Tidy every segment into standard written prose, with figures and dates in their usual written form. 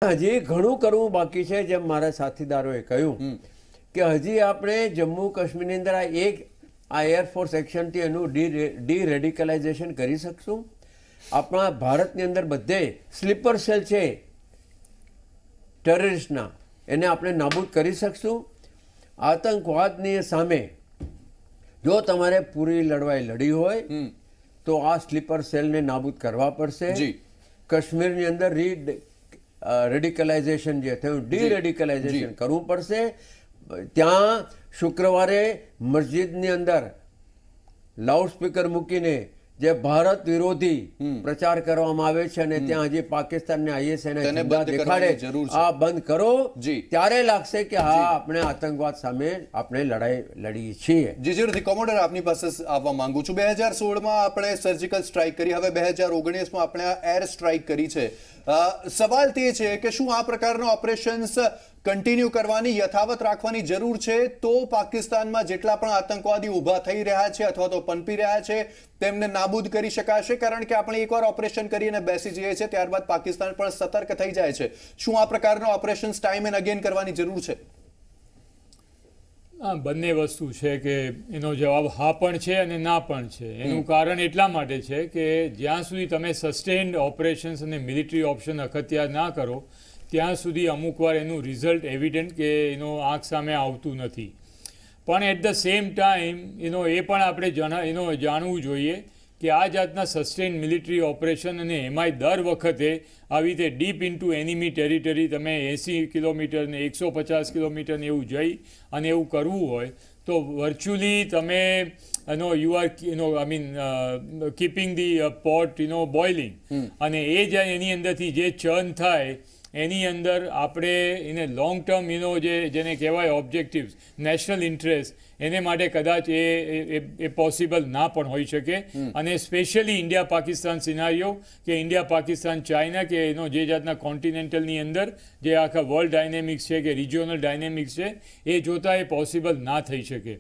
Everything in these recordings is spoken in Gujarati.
પણ હજી ઘણું કરવું બાકી છે. જેમ મારા સાથીદારોએ કહ્યું કે હજી આપણે જમ્મુ કાશ્મીરની અંદર આ એરફોર્સ એક્શનથી એનું ડી રેડિકલાઇઝેશન કરી શકશું. આપણા ભારતની અંદર બધે સ્લીપર સેલ છે ટેરરિસ્ટના, એને આપણે નાબૂદ કરી શકશું. આતંકવાદની સામે જો તમારે પૂરી લડવાઈ લડી હોય તો આ સ્લીપર સેલને નાબૂદ કરવા પડશે. કાશ્મીરની અંદર રેડિકલાઇઝેશન જે થયું ડી રેડિકલાઇઝેશન કરવું પડશે. ત્યાં શુક્રવારે મસ્જિદની અંદર લાઉડસ્પીકર મૂકીને જે ભારત વિરોધી પ્રચાર કરવામાં આવે છે અને ત્યાં હજી પાકિસ્તાનને ISIS દેખાડે આ બંધ કરો, ત્યારે લાગશે કે હા આપણે આતંકવાદ સામે આપણે લડાઈ લડીએ છીએ. જી કોમોડર, આપની પાસે આવવા માંગુ છું. 2016માં આપણે સર્જિકલ સ્ટ્રાઇક કરી, હવે 2019માં આપણે એર સ્ટ્રાઇક કરી છે. સવાલ તે છે કે શું આ પ્રકારના ઓપરેશન્સ કન્ટિન્યુ કરવાની, યથાવત રાખવાની જરૂર છે તો પાકિસ્તાનમાં જેટલા પણ આતંકવાદી ઊભા થઈ રહ્યા છે અથવા તો પનપી રહ્યા છે તેમને નાબૂદ કરી શકાશે? કારણ કે આપણે એકવાર ઓપરેશન કરીને બેસી જઈએ છીએ ત્યારબાદ પાકિસ્તાન પણ સતર્ક થઈ જાય છે. શું આ પ્રકારના ઓપરેશન્સ ટાઈમ એન્ડ અગેન કરવાની જરૂર છે? બંને વસ્તુ છે કે એનો જવાબ હા પણ છે અને ના પણ છે. એનું કારણ એટલા માટે છે કે જ્યાં સુધી તમે સસ્ટેન્ડ ઓપરેશન્સ અને મિલિટરી ઓપ્શન અખત્યાર ના કરો ત્યાં સુધી અમુક વાર એનું રિઝલ્ટ એવિડન્ટ કે એનો આંખ સામે આવતું નથી. પણ એટ ધ સેમ ટાઈમ એ પણ આપણે જાણવું જોઈએ કે આ જાતના સસ્ટેન મિલિટરી ઓપરેશન અને એમાંય દર વખતે આવી રીતે ડીપ ઇન્ટુ એનિમી ટેરિટરી તમે 80 કિલોમીટર ને 150 કિલોમીટર એવું જઈ અને એવું કરવું હોય તો વર્ચ્યુઅલી તમે you are keeping the pot boiling, અને એ જ એની અંદરથી જે ચર્ન થાય એની અંદર આપણે એને લોંગ ટર્મ જેને કહેવાય ઓબ્જેક્ટિવ્સ, નેશનલ ઇન્ટરેસ્ટ, એને માટે કદાચ એ પોસિબલ ના પણ હોઈ શકે. અને સ્પેશિયલી ઇન્ડિયા પાકિસ્તાન સિનારીઓ કે ઇન્ડિયા પાકિસ્તાન ચાઇના કે એનો જે જાતના કોન્ટિનેન્ટલની અંદર જે આખા વર્લ્ડ ડાયનેમિક્સ છે કે રિજિયોનલ ડાયનેમિક્સ છે એ જોતાં એ પોસિબલ ના થઈ શકે.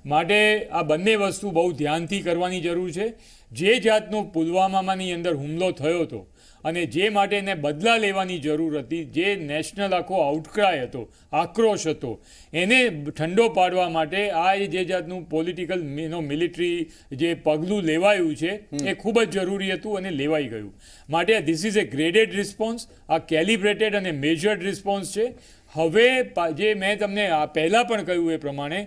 માટે આ બંને વસ્તુ બહુ ધ્યાનથી કરવાની જરૂર છે. જે જાતનો પુલવામાની અંદર હુમલો થયો હતો અને જે માટે એને બદલા લેવાની જરૂર હતી, જે નેશનલ આખો આઉટક્રાય હતો, આક્રોશ હતો, એને ઠંડો પાડવા માટે આ જે જાતનું પોલિટિકલ મિલિટરી જે પગલું લેવાયું છે એ ખૂબ જ જરૂરી હતું અને લેવાઈ ગયું. માટે this is A graded response, આ કેલિબ્રેટેડ અને મેજર્ડ રિસ્પોન્સ છે. હવે જે મેં તમને પહેલાં પણ કહ્યું એ પ્રમાણે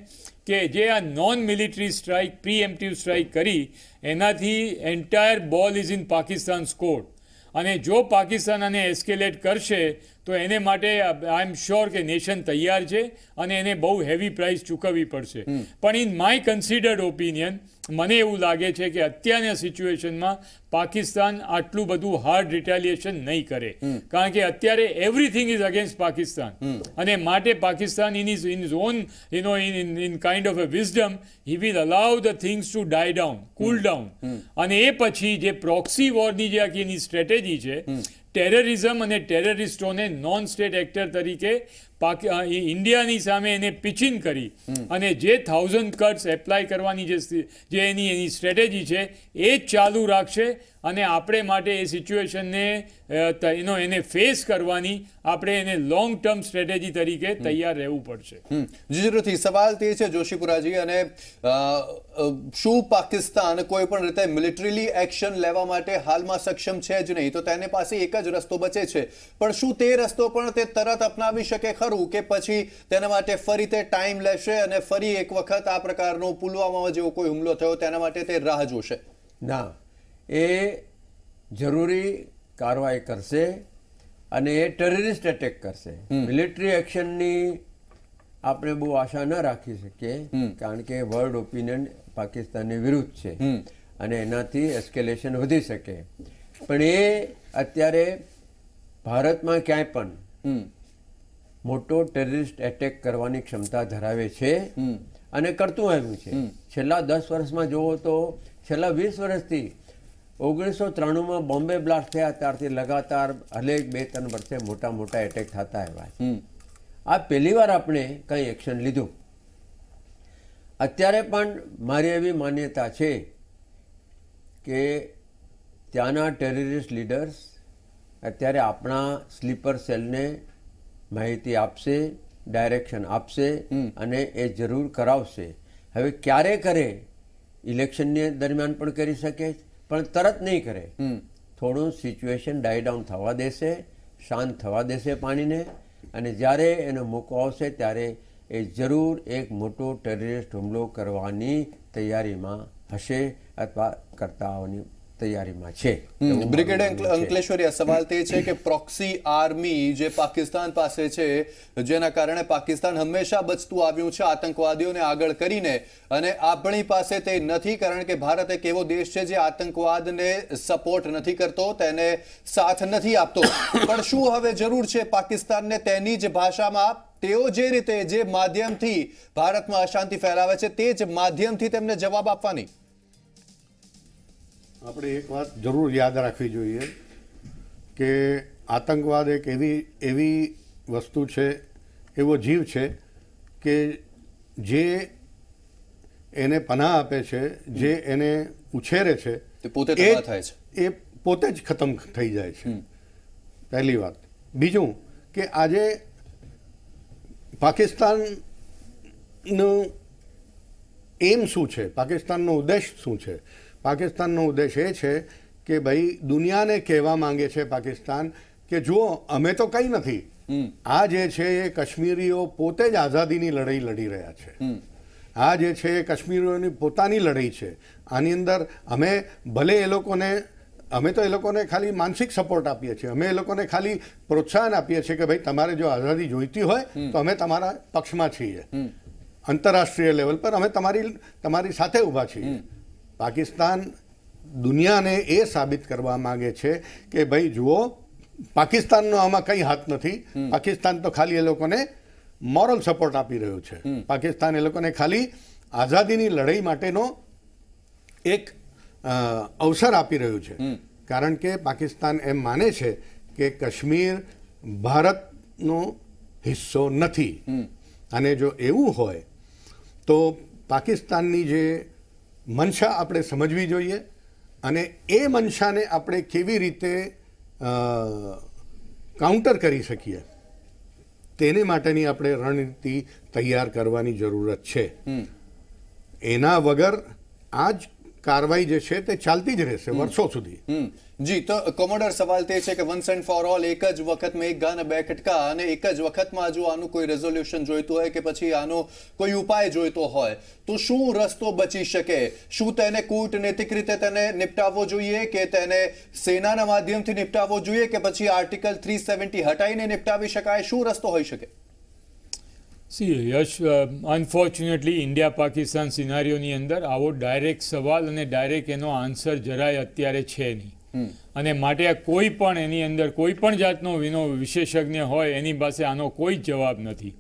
કે જે આ non military strike, preemptive strike કરી એનાથી entire ball is in Pakistan's court. અને જો પાકિસ્તાન આને એસ્કેલેટ કરશે તો એને માટે આઈ એમ શ્યોર કે નેશન તૈયાર છે અને એને બહુ હેવી પ્રાઇસ ચૂકવવી પડશે. પણ ઇન માય કન્સિડર્ડ ઓપિનિયન મને એવું લાગે છે કે અત્યારના સિચ્યુએશનમાં પાકિસ્તાન આટલું બધું હાર્ડ રિટેલિએશન નહીં કરે, કારણ કે અત્યારે એવરીથિંગ ઇઝ અગેન્સ્ટ પાકિસ્તાન. અને માટે Pakistan in on in kind of a wisdom he will allow the things to die down, cool down. અને એ પછી જે પ્રોક્સી વોરની જે આખી એની સ્ટ્રેટેજી છે, ટેરરિઝમ અને ટેરરિસ્ટોને નોન સ્ટેટ એક્ટર તરીકે ઇન્ડિયાની સામે એને પિચિન કરી અને જે 1000 કટ્સ એપ્લાય કરવાની જે એની સ્ટ્રેટેજી છે એ જ ચાલુ રાખશે. અને આપણે માટે એ સિચ્યુએશનને એને ફેસ કરવાની આપણે એને લોંગ ટર્મ સ્ટ્રેટેજી તરીકે તૈયાર રહેવું પડશે. જરૂરથી. સવાલ તે છે જોશીપુરાજી, અને શું પાકિસ્તાન કોઈ પણ રીતે મિલિટરીલી એક્શન લેવા માટે હાલમાં સક્ષમ છે જ નહીં, તો તેની પાસે એક જ રસ્તો બચે છે. પણ શું તે રસ્તો પણ તે તરત અપનાવી શકે ખરું કે પછી તેના માટે ફરી તે ટાઈમ લેશે અને ફરી એક વખત આ પ્રકારનો પુલવામામાં જેવો કોઈ હુમલો થયો તેના માટે તે રાહ જોશે? ના, એ જરૂરી કાર્યવાહી કરશે અને એ ટેરરિસ્ટ એટેક કરશે. મિલિટરી એક્શનની આપણે બહુ આશા ન રાખી શકીએ, કારણ કે વર્લ્ડ ઓપિનિયન પાકિસ્તાનની વિરુદ્ધ છે અને એનાથી એસ્કેલેશન વધી શકે. પણ એ અત્યારે ભારતમાં ક્યાંય પણ મોટો ટેરરિસ્ટ એટેક કરવાની ક્ષમતા ધરાવે છે અને કરતું આવ્યું છે. છેલ્લા 10 વર્ષમાં જુઓ તો છેલ્લા 20 વર્ષથી 1993માં બોમ્બે બ્લાસ્ટ થયા ત્યારથી લગાતાર હરેક 2-3 વર્ષે મોટા મોટા એટેક થતા આવ્યા. આ પહેલી વાર આપણે કંઈ એક્શન લીધું. અત્યારે પણ મારી એવી માન્યતા છે કે ત્યાંના ટેરરિસ્ટ લીડર્સ અત્યારે આપણા સ્લીપર સેલને માહિતી આપશે, ડાયરેક્શન આપશે અને એ જરૂર કરાવશે. હવે ક્યારે કરે, ઇલેક્શનની દરમિયાન પણ કરી શકે, પણ તરત નહીં કરે. થોડું સિચ્યુએશન ડાય ડાઉન થવા દેશે, શાંત થવા દેશે પાણીને, અને જ્યારે એનો મોકો આવશે ત્યારે એ જરૂર એક મોટો ટેરરિસ્ટ હુમલો કરવાની તૈયારીમાં હશે અથવા કરતા આવવાની તૈયારીમાં છે. બ્રિગેડિયર અંકલેશ્વરી, સવાલ તે છે કે પ્રોક્સી આર્મી જે પાકિસ્તાન પાસે છે, જેના કારણે પાકિસ્તાન હંમેશા બચતું આવ્યું છે આતંકવાદીઓને આગળ કરીને, અને આપણી પાસે તે નથી, કારણ કે ભારત એક એવો દેશ છે જે આતંકવાદને સપોર્ટ નથી કરતો, તેને સાથ નથી આપતો. પણ શું હવે જરૂર છે પાકિસ્તાનને તેની જ ભાષામાં, તેઓ જે રીતે જે માધ્યમથી ભારતમાં અશાંતિ ફેલાવે છે તે જ માધ્યમથી તેમને જવાબ આપવાની? આપણે એક વાત જરૂર યાદ રાખવી જોઈએ કે આતંકવાદ એક એવી વસ્તુ છે, એવો જીવ છે કે જે એને પનાહ આપે છે, જે એને ઉછેરે છે, તે પોતે તબાહ થાય છે, એ પોતે જ ખતમ થઈ જાય છે. પહેલી વાત. બીજું કે આજે પાકિસ્તાનનું એમ શું છે, પાકિસ્તાનનો ઉદ્દેશ શું છે? પાકિસ્તાનનો ઉદ્દેશ એ છે કે ભાઈ દુનિયાને કહેવા માંગે છે પાકિસ્તાન કે જુઓ, અમે તો કંઈ નથી, આ જે છે એ કાશ્મીરીઓ પોતે જ આઝાદીની લડાઈ લડી રહ્યા છે. આ જે છે એ કાશ્મીરીઓની પોતાની લડાઈ છે. આની અંદર અમે ભલે અમે તો એ લોકોને ખાલી માનસિક સપોર્ટ આપીએ છીએ, અમે એ લોકોને ખાલી પ્રોત્સાહન આપીએ છીએ કે ભાઈ તમારે જો આઝાદી જોઈતી હોય તો અમે તમારા પક્ષમાં છીએ, આંતરરાષ્ટ્રીય લેવલ પર અમે તમારી સાથે ઊભા છીએ. પાકિસ્તાન દુનિયાને એ સાબિત કરવા માંગે છે કે ભાઈ જુઓ, પાકિસ્તાનનો આમાં કંઈ હાથ નથી. પાકિસ્તાન તો ખાલી એ લોકોને મોરલ સપોર્ટ આપી રહ્યું છે. પાકિસ્તાન એ લોકોને ખાલી આઝાદીની લડાઈ માટેનો એક અવસર આપી રહ્યું છે. કારણ કે પાકિસ્તાન એમ માને છે કે કાશ્મીર ભારતનો હિસ્સો નથી. અને જો એવું હોય તો પાકિસ્તાનની જે મનસા આપણે સમજવી જોઈએ, અને એ મનસાને આપણે કેવી રીતે કાઉન્ટર કરી શકીએ તેને માટેની આપણે રણનીતિ તૈયાર કરવાની જરૂરત છે. એના વગર આ જ કાર્યવાહી જે છે તે ચાલતી જ રહેશે વર્ષો સુધી. જી, તો કોમોડર, સવાલ તે છે કે વન્સ એન્ડ ફોર ઓલ, એક જ વખતમાં એક ગાને બે કટકા, અને એક જ વખતમાં જો આનું કોઈ રેઝોલ્યુશન જોઈતું હોય કે પછી આનો કોઈ ઉપાય જોઈતો હોય તો શું રસ્તો બચી શકે? શું તેને કૂટનૈતિક રીતે તેને નિપટાવવો જોઈએ, કે તેને સેનાના માધ્યમથી નિપટાવવો જોઈએ, કે પછી આર્ટિકલ 370 હટાવીને નિપટાવી શકાય? શું રસ્તો હોઈ શકે? યશ, અનફોર્ચ્યુનેટલી ઇન્ડિયા પાકિસ્તાન સિનારીઓની અંદર આવો ડાયરેક્ટ સવાલ અને ડાયરેક્ટ એનો આન્સર જરાય અત્યારે છે નહીં. અને માટે આ કોઈ પણ એની અંદર કોઈ પણ જાતનો વિશેષજ્ઞ હોય એની પાસે આનો કોઈ જ જવાબ નથી.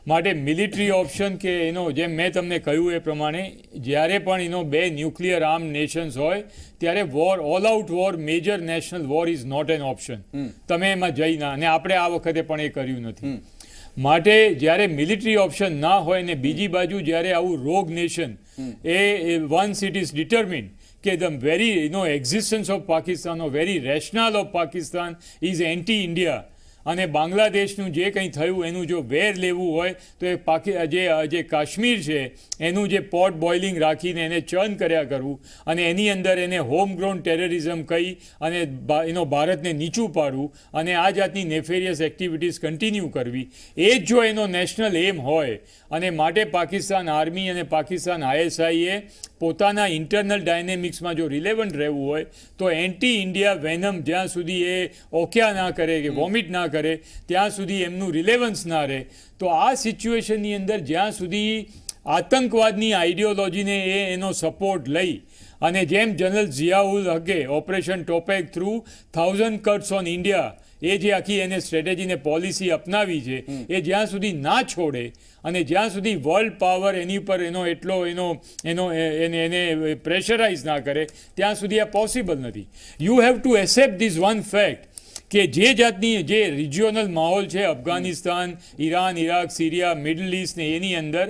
માટે મિલિટરી ઓપ્શન કે એનો, જેમ મેં તમને કહ્યું એ પ્રમાણે, જ્યારે પણ એનો બે ન્યુક્લિયર આર્મ નેશન્સ હોય ત્યારે war, all out war, major national war is not an option. તમે એમાં જઈ ના, અને આપણે આ વખતે પણ એ કર્યું નથી. માટે જ્યારે મિલિટરી ઓપ્શન ના હોય ને બીજી બાજુ જ્યારે આવું રોગ નેશન વન્સ ઇટ ઇઝ ડિટર્મિન્ડ કે the very existence of Pakistan, or very rationale of Pakistan is anti-India, અને બાંગ્લાદેશનું જે કંઈ થયું એનું જો વેર લેવું હોય તો એ જે કાશ્મીર છે એનું જે પોટ બોઇલિંગ રાખીને એને ચર્ન કર્યા કરવું, અને એની અંદર એને હોમગ્રોન ટેરરિઝમ કહી અને એનો ભારતને નીચું પાડવું, અને આ જાતની નેફેરિયસ એક્ટિવિટીઝ કન્ટિન્યુ કરવી, એ જ જો એનો નેશનલ એમ હોય, અને માટે પાકિસ્તાન આર્મી અને પાકિસ્તાન ISIએ પોતાના ઇન્ટરનલ ડાયનેમિક્સમાં જો રિલેવન્ટ રહેવું હોય તો એન્ટી ઇન્ડિયા વેનમ જ્યાં સુધી એ ઓક્યા ના કરે કે વોમિટ ના કરે ત્યાં સુધી એમનું રિલેવન્સ ના રહે. તો આ સિચ્યુએશનની અંદર જ્યાં સુધી આતંકવાદની આઈડિયોલોજીને એનો સપોર્ટ લઈ, અને જેમ જનરલ ઝિયાઉલ હકે operation Topac through 1000 cuts on India, એ જે આખી એને સ્ટ્રેટેજીને પોલિસી અપનાવી છે, એ જ્યાં સુધી ના છોડે અને જ્યાં સુધી વર્લ્ડ પાવર એની પર એને પ્રેશરાઇઝ ના કરે ત્યાં સુધી આ પોસિબલ નથી. You have to accept this one fact કે જે જાતની જે રિજિયોનલ માહોલ છે Afghanistan, Iran, Iraq, Syria, middle east ને એની અંદર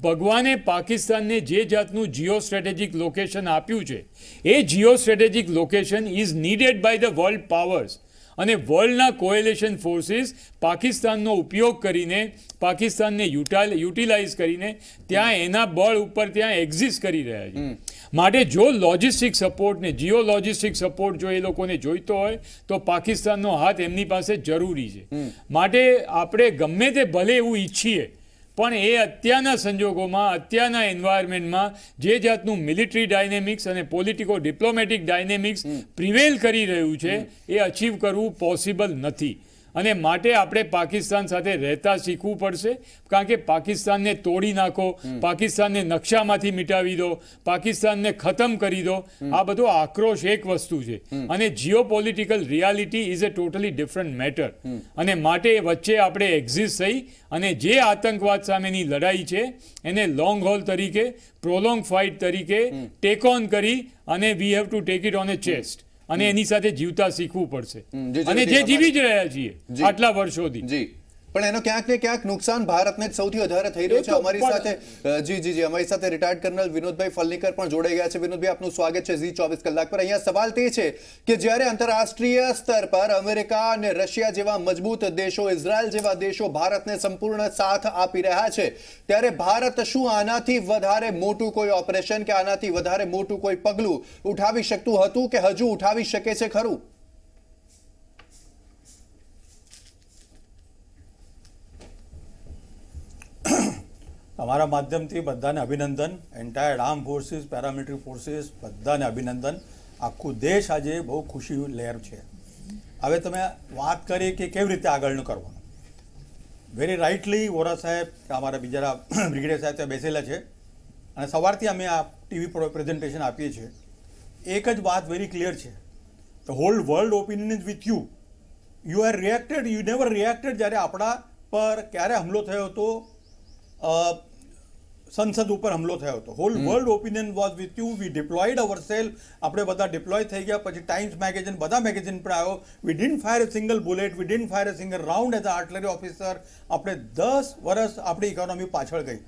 ભગવાને પાકિસ્તાનને જે જાતનું જીઓ સ્ટ્રેટેજિક લોકેશન આપ્યું છે એ geo strategic location is needed by the world powers. અને વર્લ્ડના કોએલેશન ફોર્સીસ પાકિસ્તાનનો ઉપયોગ કરીને, પાકિસ્તાનને યુટિલાઇઝ કરીને ત્યાં એના બળ ઉપર ત્યાં એક્ઝિસ્ટ કરી રહ્યા છે. માટે જો લોજિસ્ટિક સપોર્ટ ને જીઓ લોજિસ્ટિક સપોર્ટ જો એ લોકોને જોઈતો હોય તો પાકિસ્તાનનો હાથ એમની પાસે જરૂરી છે. માટે આપણે ગમે તે ભલે એવું ઈચ્છીએ પણ એ અત્યારના સંજોગોમાં, અત્યારના એન્વાયરમેન્ટમાં જે જાતનું મિલિટરી ડાયનેમિક્સ અને પોલિટિકો ડિપ્લોમેટિક ડાયનેમિક્સ પ્રિવેલ કરી રહ્યું છે એ અચીવ કરવું પોસિબલ નથી. અને માટે આપણે પાકિસ્તાન સાથે રહેતા શીખવું પડશે, કારણ કે પાકિસ્તાનને તોડી નાખો, પાકિસ્તાનને નકશામાંથી મિટાવી દો, પાકિસ્તાનને ખતમ કરી દો, આ બધો આક્રોશ એક વસ્તુ છે અને geopolitical reality is a totally different matter. અને માટે વચ્ચે આપણે એક્ઝિસ્ટ થઈ અને જે આતંકવાદ સામેની લડાઈ છે એને લોંગ હોલ તરીકે, પ્રોલોંગ ફાઇટ તરીકે ટેક ઓન કરી અને we have to take it on a chest અને એની સાથે જીવતા શીખવું પડશે. અને જે જીવી જ રહ્યા છીએ આટલા વર્ષોથી. જી, પણ એનો ક્યાંક ને ક્યાંક નુકસાન ભારતને જ સૌથી વધારે થઈ રહ્યું છે. અમારી સાથે અમારી સાથે રિટાયર્ડ કર્નલ વિનોદભાઈ ફલનીકર પણ જોડાઈ ગયા છે. વિનોદભાઈ, આપનું સ્વાગત છે ઝી 24 કલાક પર. અહીંયા સવાલ તે છે કે જ્યારે આંતરરાષ્ટ્રીય સ્તર પર અમેરિકા અને રશિયા જેવા મજબૂત દેશો, ઇઝરાયલ જેવા દેશો ભારતને સંપૂર્ણ સાથ આપી રહ્યા છે, ત્યારે ભારત શું આનાથી વધારે મોટું કોઈ ઓપરેશન કે આનાથી વધારે મોટું કોઈ પગલું ઉઠાવી શકતું હતું કે હજુ ઉઠાવી શકે છે ખરું? તમારા માધ્યમથી બધાને અભિનંદન. Entire arm forces, paramilitary forces, બધાને અભિનંદન. આખું દેશ આજે બહુ ખુશી લહેર છે. હવે તમે વાત કરી કે કેવી રીતે આગળનું કરવાનું. વેરી રાઇટલી વોરા સાહેબ, અમારા બીજા બ્રિગેડિયર સાહેબ ત્યાં બેસેલા છે અને સવારથી અમે આ ટીવી પ્રેઝન્ટેશન આપીએ છીએ. એક જ વાત વેરી ક્લિયર છે, the whole world opinion is with you. You are reacted, you never reacted. જ્યારે આપણા પર ક્યારે હુમલો થયો હતો, સંસદ ઉપર હુમલો થયો હતો, whole world opinion was with you. We deployed our self. આપણે બધા ડિપ્લોય થઈ ગયા. પછી ટાઈમ્સ મેગેઝિન, બધા મેગેઝિન પર આવ્યો. We didn't fire a single bullet, we didn't fire a single round as a artillery officer. આપણે 10 વર્ષ આપણી ઇકોનોમી પાછળ ગઈ.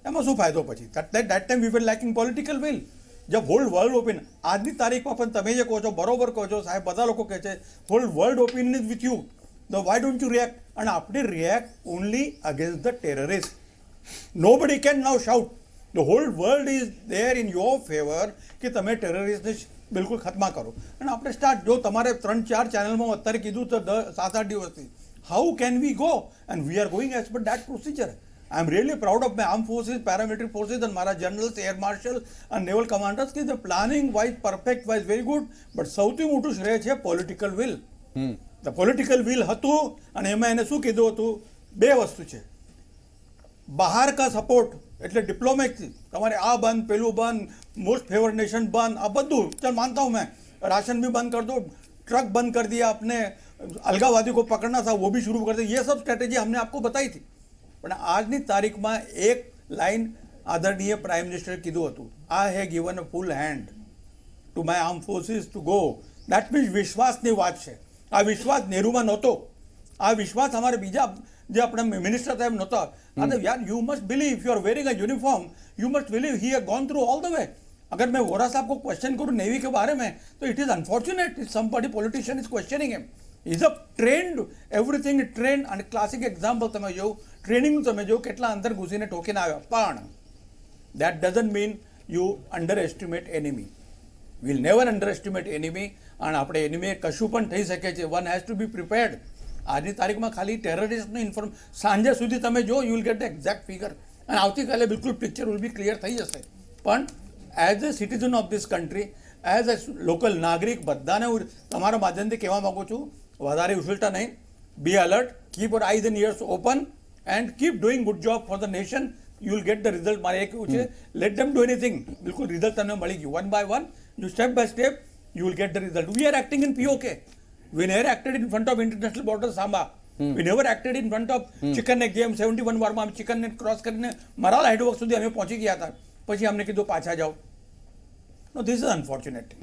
એમાં શું ફાયદો પછી? That time we were lacking political will. જબ હોલ વર્લ્ડ ઓપિનિયન, આજની તારીખમાં પણ તમે જે કહો છો બરોબર કહો છો સાહેબ, બધા લોકો કહે છે hall world opinion is with you, તો વાય ડોન્ટ યુ રિએક્ટ? અને આપણે react only against the terrorist. Nobody can now shout. The whole world is there in your favor કે તમે ટેરરિસ્ટને બિલકુલ ખતમા કરો. અને આપણે સ્ટાર્ટ, જો તમારે 3-4 ચેનલમાં અત્યારે કીધું તો 7-8 દિવસથી, how can we go? And we are going as per that procedure. I am really proud of my arm forces, paramilitary forces અને મારા જનરલ્સ, એર માર્શલ અને નેવલ કમાન્ડર્સ કે the planning wise perfect wise very good. But સૌથી મોટું શ્રેય છે political will. The political will હતું અને એમાં એને શું કીધું હતું? 2 વસ્તુ છે. બહાર કા સપોર્ટ એટલે ડિપ્લોમેસી, તમારે આ બંધ, પેલું બંધ, મોસ્ટ ફેવર નેશન બંધ, આ બધું ચાલ માનતા હું મેં. राशन भी बंद कर दो, ट्रक बंद कर दिया आपने, अलगाववादी को पकड़ना था वो भी शुरू कर दिया. ये सब स्ट्रेटेजी हमने आपको बताई थी. પણ આજની તારીખમાં એક લાઈન આદરણીય પ્રાઇમ મિનિસ્ટરે કીધું હતું, I have given a full hand to my arm forces to go. That means વિશ્વાસની વાત છે. આ વિશ્વાસ નેહરુમાં નહોતો, આ વિશ્વાસ અમારે બીજા જે આપણે મિનિસ્ટર સાહેબ નહોતા. યાર you must believe, if you are wearing a uniform you must believe he have gone through all the way. अगर मैं वोरा साहब को क्वेश्चन करूँ नेवी के बारे में तो it is unfortunate somebody politician is questioning him. Is a trend, everything is trend. અને ક્લાસિક એક્ઝામ્પલ તમે જો, ટ્રેનિંગ તમે જો કેટલા અંદર ઘૂસીને ઠોકીને આવ્યા. પણ that doesn't mean you underestimate enemy. Will never underestimate enemy. અને આપણે એનિમી કશું પણ થઈ શકે છે. One has to be prepared. આજની તારીખમાં ખાલી ટેરરિસ્ટનું ઇન્ફોર્મેશન સાંજે સુધી તમે જો, you will get the exact figure. અને આવતીકાલે બિલકુલ પિક્ચર વિલ બી ક્લિયર થઈ જશે. પણ as a citizen of this country, as a local નાગરિક, બધાને હું તમારા માધ્યમથી કહેવા માગું છું, વધારે ઉછળતા નહીં. Be alert, keep your eyes and ears open and keep doing good job for the nation. You will get the result. મારે એ કહેવું છે, લેટ ધેમ ડુ એનીથિંગ. બિલકુલ રિઝલ્ટ તમને મળી ગયું. One by one, you step by step, you will get the result. We are acting in POK. We never acted in front of international border Samba. We never acted in front of chicken neck. જેમ 71 વારમાં અમે ચિકન નેક ક્રોસ કરીને મરાલ હાઇડવર્ક સુધી અમે પહોંચી ગયા હતા. પછી અમને કીધું પાછા જાઓ. No, this is unfortunate.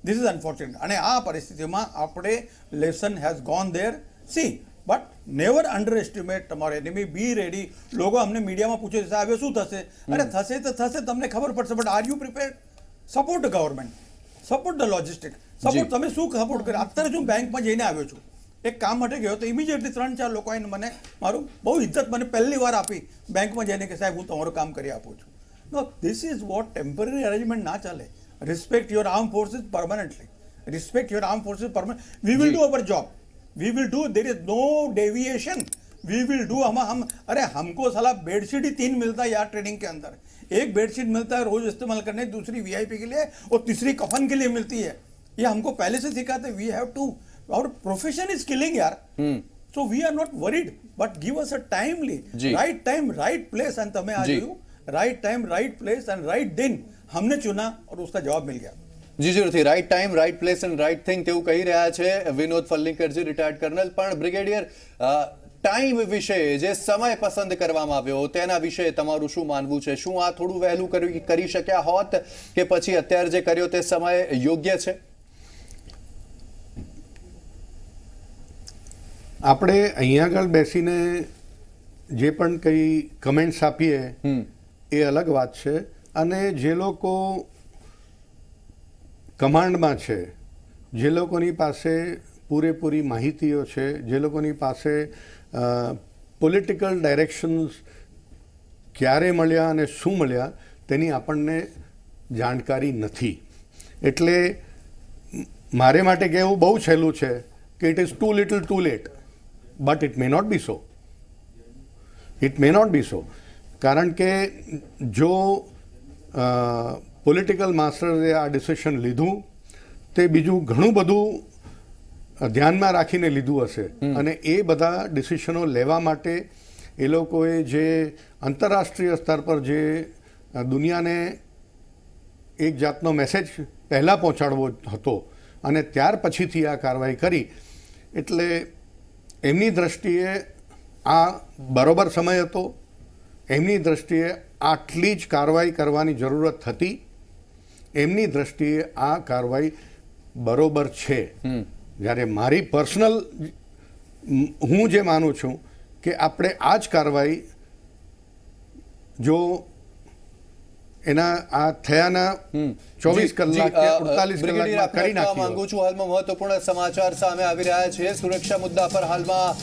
This is unfortunate. અને આ પરિસ્થિતિમાં આપણે lesson has gone there. See, but never underestimate તમારો એનિમી. Be ready. લોકો અમને મીડિયામાં પૂછે છે સાહેબ શું થશે? અરે થશે તો થશે, તમને ખબર પડશે. But are you prepared? Support the government, support the logistics, support તમે શું સપોર્ટ કર્યો? અત્યારે હું બેંકમાં જઈને આવ્યો છું, એક કામ માટે ગયો તો ઇમિડિયેટલી 3-4 લોકો આવીને મને મારું બહુ ઇજ્જત મને પહેલી વાર આપી બેંકમાં જઈને કે સાહેબ હું તમારું કામ કરી આપું છું. No, this is what temporary arrangement ના ચાલે. Respect your arm forces permanently. Respect your arm forces permanent. We will do our job, we will do, there is no deviation, we will do. हम अरे हमको साला बेडशीट ही 3 मिलता है यार ट्रेनिंग के अंदर. एक बेडशीट मिलता है रोज इस्तेमाल करने, दूसरी वीआईपी के लिए और तीसरी कफन के लिए मिलती है. ये हमको पहले से सिखाते. We have to, our profession is killing yaar. So we are not worried, but give us a timely, right time, right place. and तमें आज हुई right time, right place and right दिन हमने चुना और उसका जवाब मिल गया. જી જરૂરથી. Right time, right place and right thing તેવું કહી રહ્યા છે વિનોદ ફલ્લિંકરજી, રિટાયર્ડ કર્નલ. પણ બ્રિગેડિયર, ટાઈમ વિશે, જે સમય પસંદ કરવામાં આવ્યો તેના વિશે તમારું શું માનવું છે? શું આ થોડું વહેલું કરી શક્યા હોત કે પછી અત્યારે જે કર્યો તે સમય યોગ્ય છે? આપણે અહીંયા આગળ બેસીને જે પણ કંઈ કમેન્ટ્સ આપીએ એ અલગ વાત છે, અને જે લોકો કમાન્ડમાં છે, જે લોકોની પાસે પૂરેપૂરી માહિતીઓ છે, જે લોકોની પાસે પોલિટિકલ ડાયરેક્શન્સ ક્યારે મળ્યા અને શું મળ્યા તેની આપણને જાણકારી નથી. એટલે મારે માટે કહેવું બહુ સહેલું છે કે it is too little too late, but it may not be so. It may not be so. કારણ કે જો પોલિટિકલ માસ્ટર્સે આ ડિસિશન લીધું તે બીજું ઘણું બધું ધ્યાનમાં રાખીને લીધું હશે, અને એ બધા ડિસિશનો લેવા માટે એ લોકોએ જે આંતરરાષ્ટ્રીય સ્તર પર જે દુનિયાને એક જાતનો મેસેજ પહેલાં પહોંચાડવો હતો અને ત્યાર પછીથી આ કાર્યવાહી કરી, એટલે એમની દ્રષ્ટિએ આ બરોબર સમય હતો. એમની દ્રષ્ટિએ આટલી જ કાર્યવાહી કરવાની જરૂરત હતી. એમની દ્રષ્ટિએ આ કાર્યવાહી બરોબર છે. જ્યારે મારી પર્સનલ, હું જે માનું છું કે આપણે આ જ કાર્યવાહી જો એના આ થયાના 24 કલાક કે 48 કલાકમાં કરી નાખી. માંગુ છું, હાલમાં મહત્વપૂર્ણ સમાચાર સામે આવી રહ્યા છે. સુરક્ષા મુદ્દા પર હાલમાં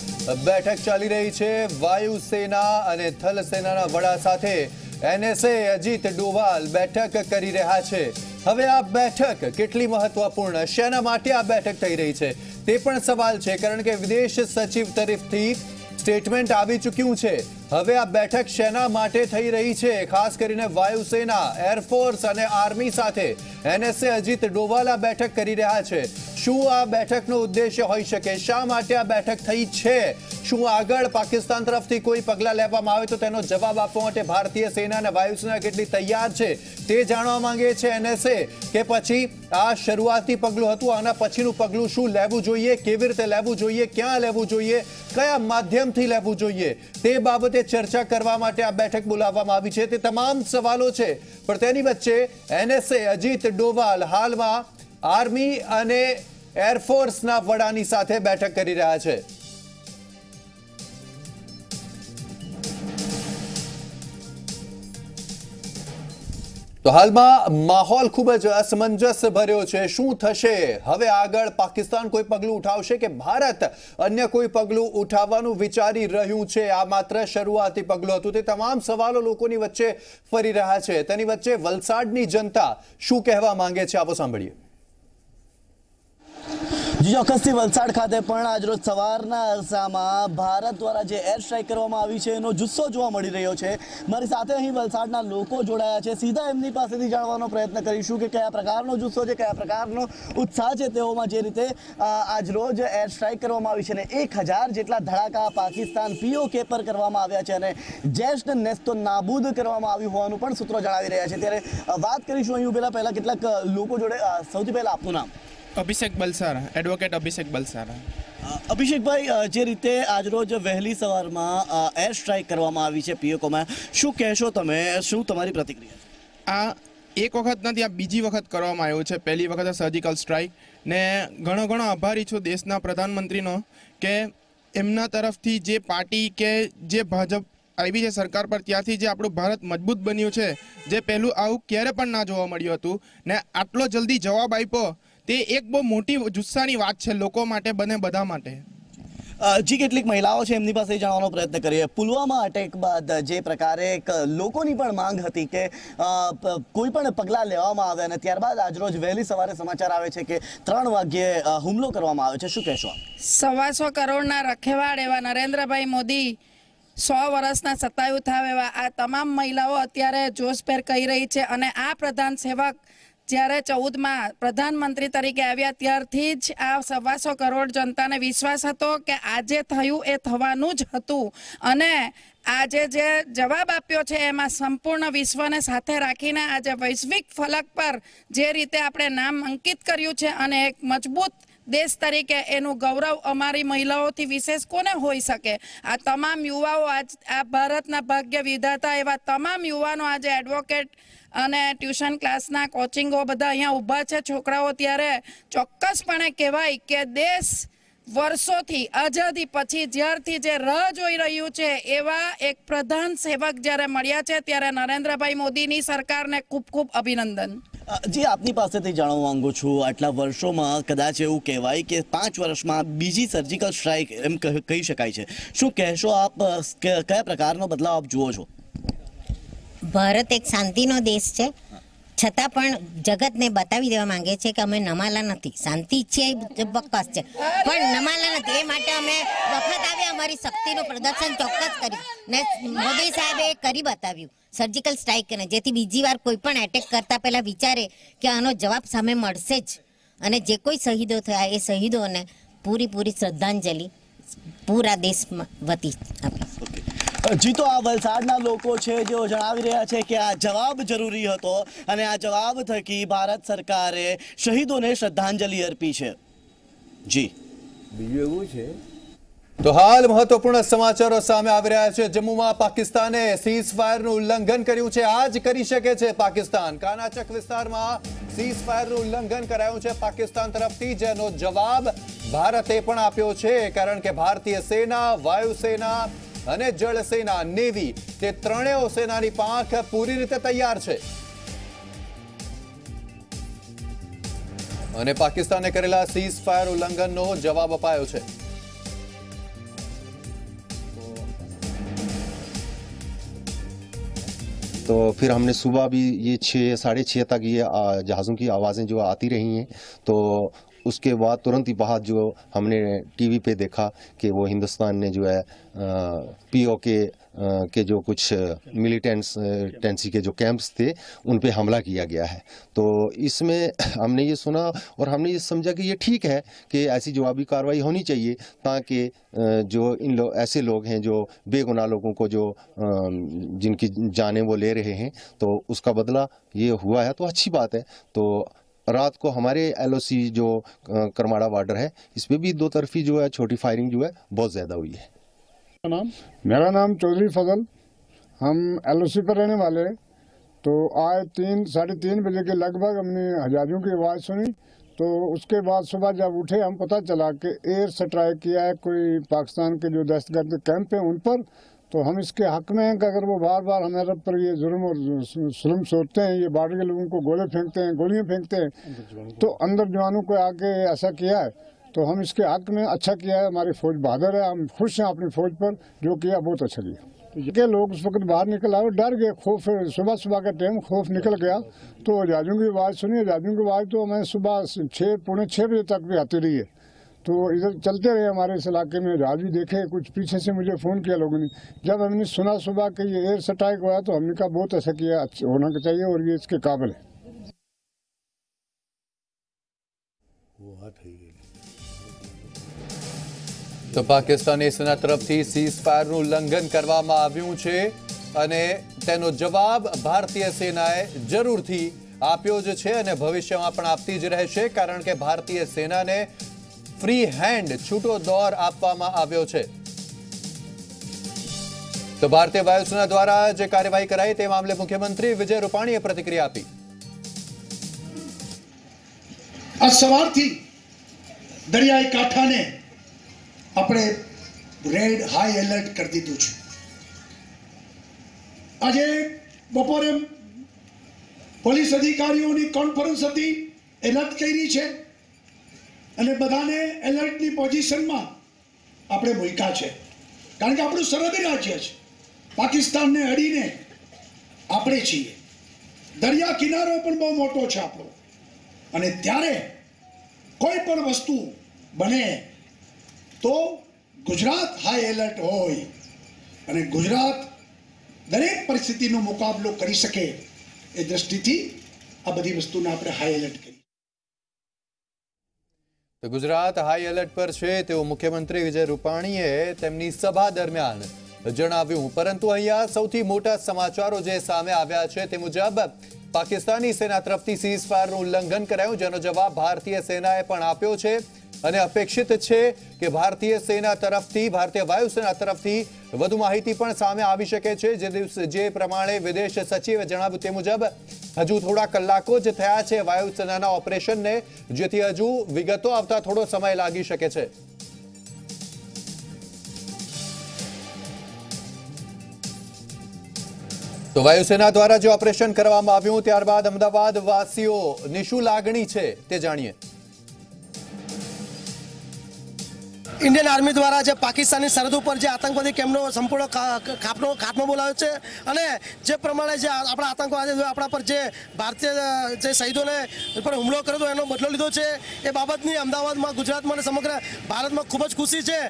બેઠક ચાલી રહી છે. વાયુસેના અને થલ સેનાના વડા સાથે NSA અજીત ડોભાલ બેઠક કરી રહ્યા છે. હવે આ બેઠક કેટલી મહત્વપૂર્ણ, શેના માટે આ બેઠક થઈ રહી છે તે પણ સવાલ છે, કારણ કે વિદેશ સચિવ તરફથી સ્ટેટમેન્ટ આવી ચૂક્યું છે. હવે આ બેઠક શેના માટે થઈ રહી છે? ખાસ કરીને વાયુસેના, એરફોર્સ અને આર્મી સાથે NSA અજીત ડોભાલ આ બેઠક કરી રહ્યા છે. શું આ બેઠકનો ઉદ્દેશ્ય હોઈ શકે? શા માટે આ બેઠક થઈ છે? શું આગળ પાકિસ્તાન તરફથી કોઈ પગલાં લેવામાં આવે તો તેનો જવાબ આપવા માટે ભારતીય સેના અને વાયુસેના કેટલી તૈયાર છે તે જાણવા માંગે છે NSA, કે પછી આ શરૂઆતી પગલું હતું, આના પછીનું પગલું શું લેવું જોઈએ, કેવી રીતે લેવું જોઈએ, ક્યાં લેવું જોઈએ, કયા માધ્યમથી લેવું જોઈએ, તે બાબતે ચર્ચા કરવા માટે આ બેઠક બોલાવવામાં આવી છે. તે તમામ સવાલો છે, પણ તેની વચ્ચે NSA અજીત ડોભાલ હાલમાં આર્મી અને એરફોર્સના વડાની સાથે બેઠક કરી રહ્યા છે. તો હાલમાં માહોલ ખૂબ જ અસમંજસ ભર્યો છે. શું થશે હવે આગળ? પાકિસ્તાન કોઈ પગલું ઉઠાવશે કે ભારત અન્ય કોઈ પગલું ઉઠાવવાનું વિચારી રહ્યું છે? આ માત્ર શરૂઆતી પગલું હતું. તે તમામ સવાલો લોકોની વચ્ચે ફરી રહ્યા છે. તેની વચ્ચે વલસાડની જનતા શું કહેવા માંગે છે, આવો સાંભળીએ. જી ચોક્કસથી વલસાડ ખાતે પણ આજરોજ સવારના અરસામાં ભારત દ્વારા જે એર સ્ટ્રાઇક કરવામાં આવી છે એનો જુસ્સો જોવા મળી રહ્યો છે. મારી સાથે અહીં વલસાડના લોકો જોડાયા છે. સીધા એમની પાસેથી જાણવાનો પ્રયત્ન કરીશું કે કયા પ્રકારનો જુસ્સો છે, કયા પ્રકારનો ઉત્સાહ છે તેઓમાં, જે રીતે આજરોજ એર સ્ટ્રાઇક કરવામાં આવી છે અને 1000 જેટલા ધડાકા પાકિસ્તાન POK પર કરવામાં આવ્યા છે અને જૈશને નેસ્તો નાબૂદ કરવામાં આવ્યું હોવાનું પણ સૂત્રો જણાવી રહ્યા છે. ત્યારે વાત કરીશું અહીં ઉભેલા પહેલા કેટલાક લોકો જોડે. સૌથી પહેલા આપનું નામ? અભિષેક બલસારા, એડવોકેટ અભિષેક બલસારા. અભિષેકભાઈ, જે રીતે આજરોજ વહેલી સવારમાં એર સ્ટ્રાઇક કરવામાં આવી છે POKમાં, શું કહેશો તમે? શું તમારી પ્રતિક્રિયા? આ એક વખત નથી, આ બીજી વખત કરવામાં આવ્યું છે. પહેલી વખત સર્જિકલ સ્ટ્રાઇક, ને ઘણો આભારી છું દેશના પ્રધાનમંત્રીનો કે એમના તરફથી જે પાર્ટી કે જે ભાજપ આવી છે સરકાર પર, ત્યાંથી જે આપણું ભારત મજબૂત બન્યું છે, જે પહેલું આવું ક્યારે પણ ના જોવા મળ્યું હતું, ને આટલો જલ્દી જવાબ આપ્યો તે એક બહુ મોટી જુસ્સાની વાત છે લોકો માટે, બને બધા માટે. જી કેટલીક મહિલાઓ છે એમની પાસે જાણવાનો પ્રયત્ન કરીએ. પુલવામા અટેક બાદ જે પ્રકારે એક લોકોની પણ માંગ હતી કે કોઈ પણ પગલાં લેવામાં આવે અને ત્યારબાદ આજરોજ વહેલી સવારે સમાચાર આવે છે કે 3 વાગ્યે હુમલો કરવામાં આવે છે, શું કહેશો? 125 કરોડના રખેવાળ એવા નરેન્દ્રભાઈ મોદી 100 વર્ષના સતાયુ થાવ એવા આ તમામ મહિલાઓ અત્યારે જોશભેર કહી રહી છે. અને આ પ્રધાન સેવક જ્યારે 14માં પ્રધાનમંત્રી તરીકે આવ્યા ત્યારથી જ આ 125 કરોડ જનતાને વિશ્વાસ હતો કે આજે થયું એ થવાનું જ હતું. અને આજે જે જવાબ આપ્યો છે એમાં સંપૂર્ણ વિશ્વને સાથે રાખીને આજે વૈશ્વિક ફલક પર જે રીતે આપણે નામ અંકિત કર્યું છે અને એક મજબૂત દેશ તરીકે એનું ગૌરવ અમારી મહિલાઓથી વિશેષ કોને હોઈ શકે. આ તમામ યુવાઓ આ ભારતના ભાગ્ય વિધાતા એવા તમામ યુવાનો આજે એડવોકેટ અને ટ્યુશન ક્લાસના કોચિંગો બધા અહીંયા ઊભા છે છોકરાઓ. ત્યારે ચોક્કસપણે કહેવાય કે દેશ વર્ષોથી આઝાદી પછી જ્યારથી જે રાહ જોઈ રહ્યું છે એવા એક પ્રધાન સેવક જ્યારે મળ્યા છે ત્યારે નરેન્દ્રભાઈ મોદીની સરકારને ખૂબ ખૂબ અભિનંદન. જી આપની પાસેથી જાણવા માંગુ છું, આટલા વર્ષોમાં કદાચ એવું કહેવાય કે 5 વર્ષમાં બીજી સર્જિકલ સ્ટ્રાઇક એમ કહી શકાય છે, શું કહેશો આપ? કયા પ્રકારનો બદલાવ આપ જુઓ છો? ભારત એક શાંતિનો દેશ છે, છતાં પણ જગતને બતાવી દેવા માંગે છે કે અમે નમાલા નથી. શાંતિ છે ચોક્કસ છે પણ નમાલા નથી. એ માટે અમે વખત આવે અમારી શક્તિનું પ્રદર્શન ચોક્કસ કર્યું ને મોદી સાહેબે કરી બતાવ્યું સર્જિકલ સ્ટ્રાઇક કરીને, જેથી બીજી વાર કોઈ પણ એટેક કરતા પહેલા વિચારે કે આનો જવાબ સામે મળશે જ. અને જે કોઈ શહીદો થયા એ શહીદોને પૂરી શ્રદ્ધાંજલિ પૂરા દેશમાં વતી આપી. જી તો આ વલસાડના લોકો છે જેઓ જણાવી રહ્યા છે કે આ જવાબ જરૂરી હતો અને આ જવાબ થકી ભારત સરકારે શહીદોને શ્રદ્ધાંજલિ અર્પી છે. જી બીજું એવું છે તો હાલ મહત્વપૂર્ણ સમાચારો સામે આવી રહ્યા છે. જમ્મુમાં પાકિસ્તાને સીઝ ફાયરનું ઉલ્લંઘન કર્યું છે. આ જ કરી શકે છે પાકિસ્તાન. કાનાચક વિસ્તારમાં સીઝ ફાયરનું ઉલ્લંઘન કરાયું છે પાકિસ્તાન તરફથી, જેનો જવાબ ભારતે પણ આપ્યો છે. કારણ કે ભારતીય સેના, વાયુસેના અને જળસેના, નેવી, તે ત્રણેય સેનાની પાંખ પૂરી રીતે તૈયાર છે. અને પાકિસ્તાને કરેલા સીઝ ફાયર ઉલ્લંઘનનો જવાબ અપાયો છે. तो फिर हमने सुबह भी ये 6-6:30 तक ये जहाज़ों की आवाज़ें जो आती रही हैं, तो उसके बाद तुरंत ही बाद जो हमने टीवी पे देखा कि वो हिंदुस्तान ने जो है पीओके के जो कुछ मिलिटेंसी के जो कैंप्स थे उन पे हमला किया गया है. तो इसमें हमने ये सुना और हमने ये समझा कि ये ठीक है कि ऐसी जवाबी कार्रवाई होनी चाहिए, ताकि जो ऐसे लोग हैं जो बेगुनाह लोगों को जो जिनकी जानें वो ले रहे हैं, तो उसका बदला ये हुआ है, तो अच्छी बात है. तो रात को हमारे एलओसी जो करमाड़ा बॉर्डर है, इस पर भी 2 तरफी जो है छोटी फायरिंग जो है बहुत ज़्यादा हुई है. मेरा नाम चौधरी फजल, हम एलओसी पर रहने वाले हैं. तो आज 3-3:30 बजे के लगभग हमने हजारियों की आवाज़ सुनी. तो उसके बाद सुबह जब उठे हम पता चला कि एयर स्ट्राइक किया है कोई पाकिस्तान के जो दहशतगर्द कैंप हैं उन पर. तो हम इसके हक में हैं कि अगर वो बार बार हमारे पर ये जुल्म और जुल्म सोचते हैं, ये बॉर्डर के लोगों को गोले फेंकते हैं, गोलियां फेंकते हैं, तो अंदर जवानों को आके ऐसा किया है, तो हम इसके हक में अच्छा किया है. हमारी फौज बहादुर है, हम खुश हैं अपनी फौज पर, जो किया बहुत अच्छा किया. तो लोग उस वक्त बाहर निकल आए, डर गए, खौफ, सुबह का टाइम खौफ निकल गया. तो आज़ादियों की आवाज़ सुनी. आज़ादियों की आवाज़ तो हमें सुबह 6-6:45 बजे तक भी आती रही है. तो इधर चलते रहे हमारे इस इलाके में, जहाज भी देखे. कुछ पीछे से मुझे फ़ोन किया लोगों ने. जब हमने सुना सुबह कि ये एयर स्ट्राइक हुआ, तो हमने कहा बहुत अच्छा किया, होना चाहिए और ये इसके काबिल है. તો પાકિસ્તાની સેના તરફથી સીઝ ફાયરનું ઉલ્લંઘન કરવામાં આવ્યું છે અને તેનો જવાબ ભારતીય સેનાએ જરૂરથી આપ્યો જ છે અને ભવિષ્યમાં પણ આપતી જ રહેશે, કારણ કે ભારતીય સેનાને ફ્રી હેન્ડ છૂટો દોર આપવામાં આવ્યો છે. તો ભારતીય વાયુસેના દ્વારા જે કાર્યવાહી કરાઈ તે મામલે મુખ્યમંત્રી વિજય રૂપાણીએ પ્રતિક્રિયા આપી. આ સવારથી દરિયાઈ કાંઠાને આપણે રેડ હાઈ એલર્ટ કરી દીધું છે. આજે બપોરે પોલીસ અધિકારીઓની કોન્ફરન્સ હતી એ રદ કરી છે. અને બધાને એલર્ટની પોઝિશનમાં આપણે મૂક્યા છે, કારણ કે આપણું સરહદી રાજ્ય છે, પાકિસ્તાનને અડીને આપણે છીએ, દરિયા કિનારો પણ બહુ મોટો છે આપણો, અને ત્યારે કોઈ પણ વસ્તુ બને તો ગુજરાત હાઈ એલર્ટ હોય અને ગુજરાત દરેક પરિસ્થિતિનો મુકાબલો કરી શકે એ દ્રષ્ટિથી આ બધી વસ્તુને આપણે હાઈ એલર્ટ કરી. તો ગુજરાત હાઈ એલર્ટ પર છે તેવું મુખ્યમંત્રી વિજય રૂપાણીએ તેમની સભા દરમિયાન જણાવ્યું. પરંતુ અહીંયા સૌથી મોટા સમાચારો જે સામે આવ્યા છે તે મુજબ પાકિસ્તાની સેના તરફથી સીઝફાયરનું ઉલ્લંઘન કરાયું, જેનો જવાબ ભારતીય સેનાએ પણ આપ્યો છે અને અપેક્ષિત છે કે ભારતીય સેના તરફથી, ભારતીય વાયુસેના તરફથી વધુ માહિતી પણ સામે આવી શકે છે. જે પ્રમાણે વિદેશ સચિવે જણાવ્યું તે મુજબ હજુ થોડા કલાકો જ થયા છે વાયુસેનાના ઓપરેશનને, જેથી હજુ વિગતો આવતા થોડો સમય લાગી શકે છે. તો વાયુસેના દ્વારા જે ઓપરેશન કરવામાં આવ્યું ત્યારબાદ અમદાવાદ વાસીઓની શું લાગણી છે તે જાણીએ. ઇન્ડિયન આર્મી દ્વારા જે પાકિસ્તાની સરહદ ઉપર જે આતંકવાદી કેમ્પનો સંપૂર્ણ ખાત્મો બોલાવ્યો છે અને જે પ્રમાણે જે આપણા આતંકવાદી આપણા પર જે ભારતીય જે શહીદોને પર હુમલો કર્યો હતો એનો બદલો લીધો છે, એ બાબતની અમદાવાદમાં, ગુજરાતમાં અને સમગ્ર ભારતમાં ખૂબ જ ખુશી છે.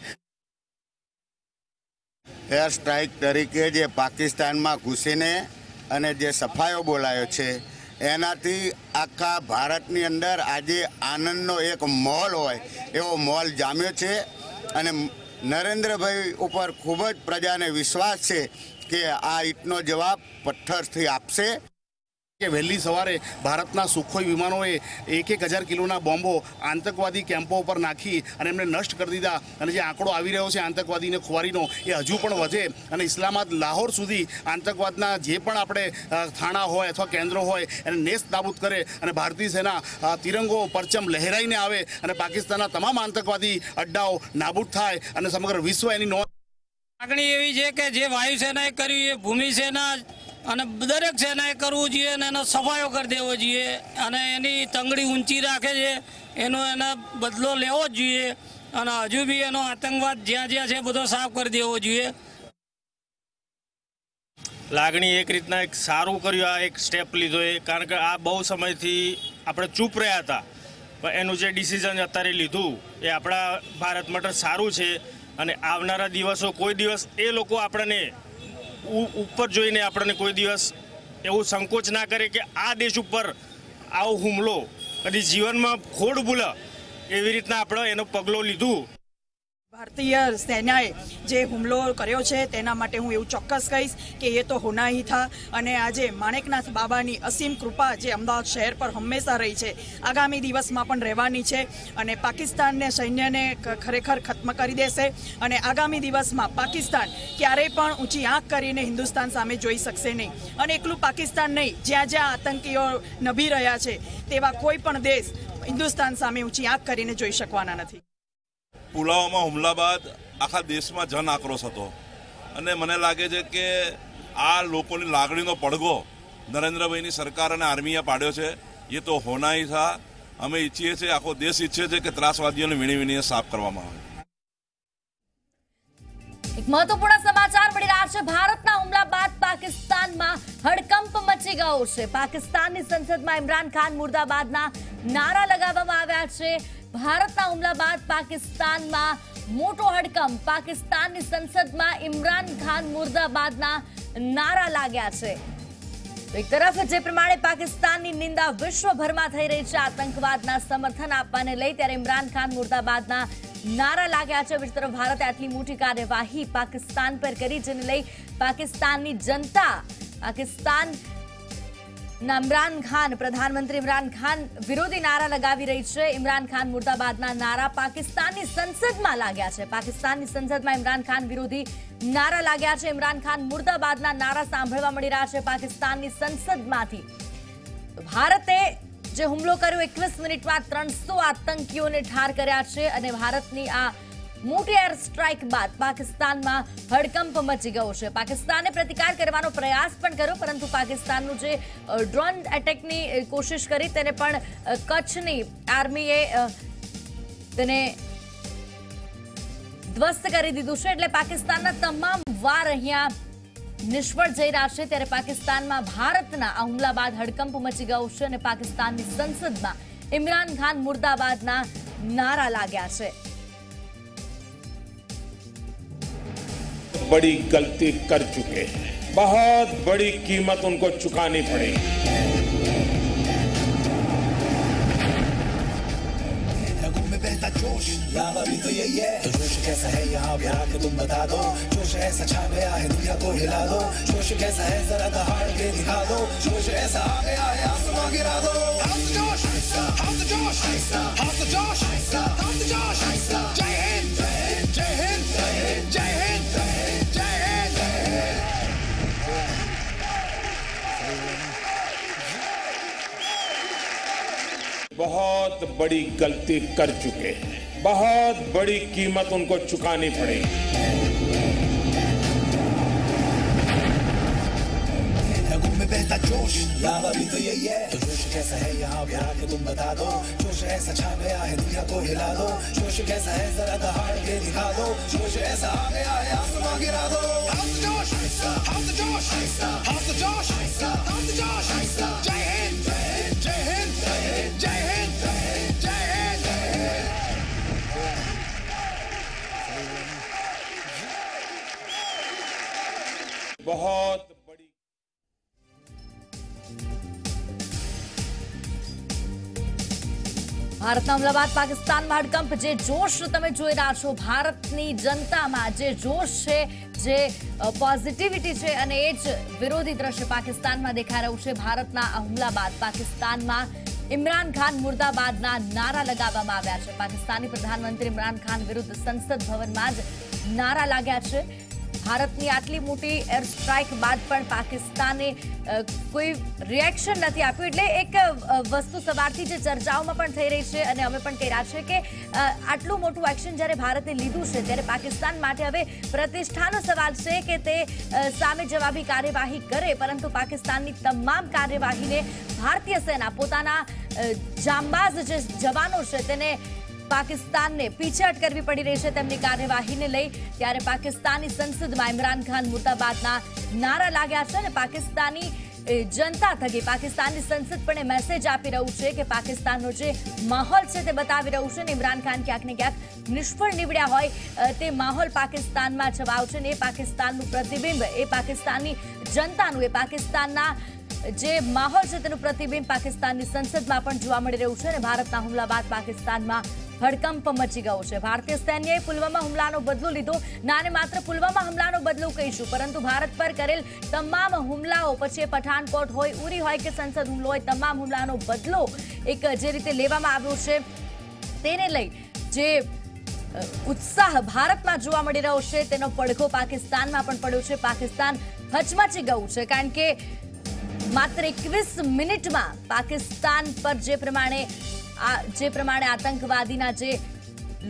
એર સ્ટ્રાઇક તરીકે જે પાકિસ્તાનમાં ઘૂસીને અને જે સફાયો બોલાયો છે એનાથી આખા ભારતની અંદર આજે આનંદનો એક માહોલ હોય એવો માહોલ જામ્યો છે અને નરેન્દ્રભાઈ ઉપર ખૂબ જ પ્રજાને વિશ્વાસ છે કે આ રીતનો જવાબ પથ્થરથી આપશે. કે વહેલી સવારે ભારતના સુખોઈ વિમાનોએ 1,000 કિલોના બોમ્બો આતંકવાદી કેમ્પો ઉપર નાખી અને એમને નષ્ટ કરી દીધા, અને જે આંકડો આવી રહ્યો છે આતંકવાદીને ખુવારીનો એ હજુ પણ વધે અને ઇસ્લામાબાદ લાહોર સુધી આતંકવાદના જે પણ આપણે થાણા હોય અથવા કેન્દ્રો હોય એને નેસ્ત નાબૂદ કરે અને ભારતીય સેના તિરંગો પરચમ લહેરાઈને આવે અને પાકિસ્તાનના તમામ આતંકવાદી અડ્ડાઓ નાબૂદ થાય અને સમગ્ર વિશ્વ એની નોંધ. લાગણી એવી છે કે જે વાયુસેનાએ કર્યું એ ભૂમિ સેના અને દરેક સેનાએ કરવું જોઈએ અને એનો સફાયો કરી દેવો જોઈએ અને એની તંગડી ઊંચી રાખે છે એનો એને બદલો લેવો જ જોઈએ અને હજુ બી એનો આતંકવાદ જ્યાં જ્યાં છે બધો સાફ કરી દેવો જોઈએ. લાગણી એક રીતના એક સારું કર્યું, આ એક સ્ટેપ લીધો એ, કારણ કે આ બહુ સમયથી આપણે ચૂપ રહ્યા હતા, પણ એનું જે ડિસિઝન અત્યારે લીધું એ આપણા ભારત માટે સારું છે અને આવનારા દિવસો કોઈ દિવસ એ લોકો આપણને ઉપર જોઈને આપણને કોઈ દિવસ એવું સંકોચ ના કરે કે આ દેશ ઉપર આવો હુમલો કદી જીવનમાં ખોડ ભૂલે એવી રીતના આપણે એનો પગલો લીધું. ભારતીય સેનાએ જે હુમલો કર્યો છે તેના માટે હું એવું ચોક્કસ કહીશ કે એ તો હોના હી થા અને આજે માણેકનાથ બાબાની અસીમ કૃપા જે અમદાવાદ શહેર પર હંમેશા રહી છે, આગામી દિવસમાં પણ રહેવાની છે અને પાકિસ્તાનને સૈન્યને ખરેખર ખત્મ કરી દેશે અને આગામી દિવસમાં પાકિસ્તાન ક્યારેય પણ ઊંચી આંખ કરીને હિન્દુસ્તાન સામે જોઈ શકશે નહીં. અને એકલું પાકિસ્તાન નહીં, જ્યાં જ્યાં આતંકીઓ નભી રહ્યા છે તેવા કોઈ પણ દેશ હિન્દુસ્તાન સામે ઊંચી આંખ કરીને જોઈ શકવાના નથી. પુલવામા હુમલા બાદ આખા દેશમાં જન આક્રોશ હતો અને મને લાગે છે કે આ લોકોની લાગણીનો પડઘો નરેન્દ્રભાઈની સરકાર અને આર્મીએ પાડ્યો છે. એ તો હોનાઈ થા. અમે ઈચ્છીએ છીએ, આખો દેશ ઈચ્છે છે કે ત્રાસવાદીઓને વીણી વીણીને સાફ કરવામાં આવે. એક મહત્વપૂર્ણ સમાચાર મળી રહ્યા છે. ભારતના હુમલા બાદ પાકિસ્તાનમાં હડકંપ મચી ગયો છે. પાકિસ્તાનની સંસદમાં ઇમરાન ખાન મુર્દાબાદના નારા લગાવવામાં આવ્યા છે. ભારતના હુમલા બાદ પાકિસ્તાનમાં મોટો હડકંપ. પાકિસ્તાનની સંસદમાં ઇમરાન ખાન મુર્દાબાદના નારા લાગ્યા છે. એક તરફ જે પ્રમાણે પાકિસ્તાનની નિંદા વિશ્વભરમાં થઈ રહી છે આતંકવાદના સમર્થન આપવાને લઈ, ત્યારે ઇમરાન ખાન મુર્દાબાદના નારા લાગ્યા છે. બીજી તરફ ભારતે આટલી મોટી કાર્યવાહી પાકિસ્તાન પર કરી, જેને લઈ પાકિસ્તાનની જનતા પાકિસ્તાન ઇમરાન ખાન, પ્રધાનમંત્રી ઇમરાન ખાન વિરોધી નારા લગાવી રહી છે. ઇમરાન ખાન મુર્દાબાદના નારા પાકિસ્તાનની સંસદમાં લાગ્યા છે. પાકિસ્તાનની સંસદમાં ઇમરાન ખાન વિરોધી નારા લાગ્યા છે. ઇમરાન ખાન મુર્દાબાદના નારા સાંભળવા મળી રહ્યા છે પાકિસ્તાનની સંસદમાંથી. ભારતે જે હુમલો કર્યો 21 મિનિટમાં 300 આતંકીઓને ઠાર કર્યા છે અને ભારતની આ મોટી એર સ્ટ્રાઇક બાદ પાકિસ્તાનમાં હડકંપ મચી ગયો છે. પાકિસ્તાને પ્રતિકાર કરવાનો પ્રયાસ પણ કર્યો, પરંતુ પાકિસ્તાનનું જે ડ્રોન એટેકની કોશિશ કરી તેને પણ કચ્છની આર્મીએ તેને ધ્વસ્ત કરી દીધું છે. એટલે પાકિસ્તાનના તમામ વાર અહીંયા નિષ્ફળ જઈ રહ્યા છે. ત્યારે પાકિસ્તાનમાં ભારતના આ હુમલા બાદ હડકંપ મચી ગયો છે અને પાકિસ્તાનની સંસદમાં ઇમરાન ખાન મુર્દાબાદના નારા લાગ્યા છે. बड़ी गलती कर चुके हैं, बहुत बड़ी कीमत उनको चुकानी पड़ेगी. बहता जोश लावा भी तो यही है, तो जोश कैसा है यहाँ पे आके तुम बता दो. जोश ऐसा छा गया है दुनिया को हिला दो. जोश कैसा है जरा दहाड़ के दिखा दो. जोश ऐसा आ गया है आसमां गिरा दो. हम तो जोश, हम तो जोश, हम तो जोश, हम तो जोश. जय हिंद, जय हिंद, जय हिंद, जय हिंद. बहुत बड़ी गलती कर चुके हैं, बहुत बड़ी कीमत उनको चुकानी पड़ेगी. में बहता जोश लावा भी तो यही है, तो जोश कैसा है यहाँ पे आके तुम बता दो. जोश ऐसा छा गया है दुनिया को हिला दो. जोश कैसा है जरा दहाड़ के दिखा दो. जोश ऐसा आ गया है आसमां गिरा दो. हम तो जोश, हम तो जोश, हम तो जोश, हम तो जोश. जय हिंद, जय हिंद, जय हिंद, जय हिंद. बहुत ભારતના હુમલા બાદ પાકિસ્તાનમાં હડકંપ. જે જોશ તમે જોઈ રહ્યા છો ભારતની જનતામાં, જે જોશ છે, જે પોઝિટિવિટી છે, અને એ જ વિરોધી દ્રશ્ય પાકિસ્તાનમાં દેખાઈ રહ્યું છે. ભારતના આ હુમલા બાદ પાકિસ્તાનમાં ઇમરાન ખાન મુર્દાબાદના નારા લગાવવામાં આવ્યા છે. પાકિસ્તાની પ્રધાનમંત્રી ઇમરાન ખાન વિરુદ્ધ સંસદ ભવનમાં જ નારા લાગ્યા છે. ભારતની આટલી મોટી એર સ્ટ્રાઇક બાદ પણ પાકિસ્તાને કોઈ રિએક્શન નથી આપ્યું. એટલે એક વસ્તુ સવારથી જે ચર્ચાઓમાં પણ થઈ રહી છે અને અમે પણ કહી રહ્યા છે કે આટલું મોટું એક્શન જ્યારે ભારતે લીધું છે ત્યારે પાકિસ્તાન માટે હવે પ્રતિષ્ઠાનો સવાલ છે કે તે સામે જવાબી કાર્યવાહી કરે. પરંતુ પાકિસ્તાનની તમામ કાર્યવાહીને ભારતીય સેના પોતાના જાંબાઝ જે જવાનો છે તેને પાકિસ્તાનને પીછેહટ કરવી પડી રહી છે તેમની કાર્યવાહીને લઈ. ત્યારે પાકિસ્તાની સંસદમાં ઇમરાન ખાન મુર્દાબાદના નારા લાગ્યા છે અને પાકિસ્તાની જનતા થકી પાકિસ્તાનની સંસદ પણ એ મેસેજ આપી રહ્યું છે કે પાકિસ્તાનનો જે માહોલ છે તે બતાવી રહ્યું છે ને ઇમરાન ખાન ક્યાંક ને ક્યાંક નિષ્ફળ નીવડ્યા હોય તે માહોલ પાકિસ્તાનમાં છવાયો છે ને એ પાકિસ્તાનનું પ્રતિબિંબ, એ પાકિસ્તાનની જનતાનું, એ પાકિસ્તાનના જે માહોલ છે તેનું પ્રતિબિંબ પાકિસ્તાનની સંસદમાં પણ જોવા મળી રહ્યું છે અને ભારતના હુમલા બાદ પાકિસ્તાનમાં હડકંપ મચી ગયો છે. ભારતીય સૈન્યએ પુલવામા હુમલાનો બદલો લીધો. નાને માત્ર પુલવામા હુમલાનો બદલો કહીશું, પરંતુ ભારત પર કરેલ તમામ હુમલાઓ, પછી પઠાનકોટ હોય, ઉરી હોય કે સંસદ હુમલો હોય, તમામ હુમલાનો બદલો એક જે રીતે લેવામાં આવ્યો છે તેને લઈ જે ઉત્સાહ ભારતમાં જોવા મળી રહ્યો છે તેનો પડઘો પાકિસ્તાનમાં પણ પડ્યો છે. પાકિસ્તાન હચમચી ગયું છે કારણ કે માત્ર 21 મિનિટમાં પાકિસ્તાન પર જે પ્રમાણે આતંકવાદીના જે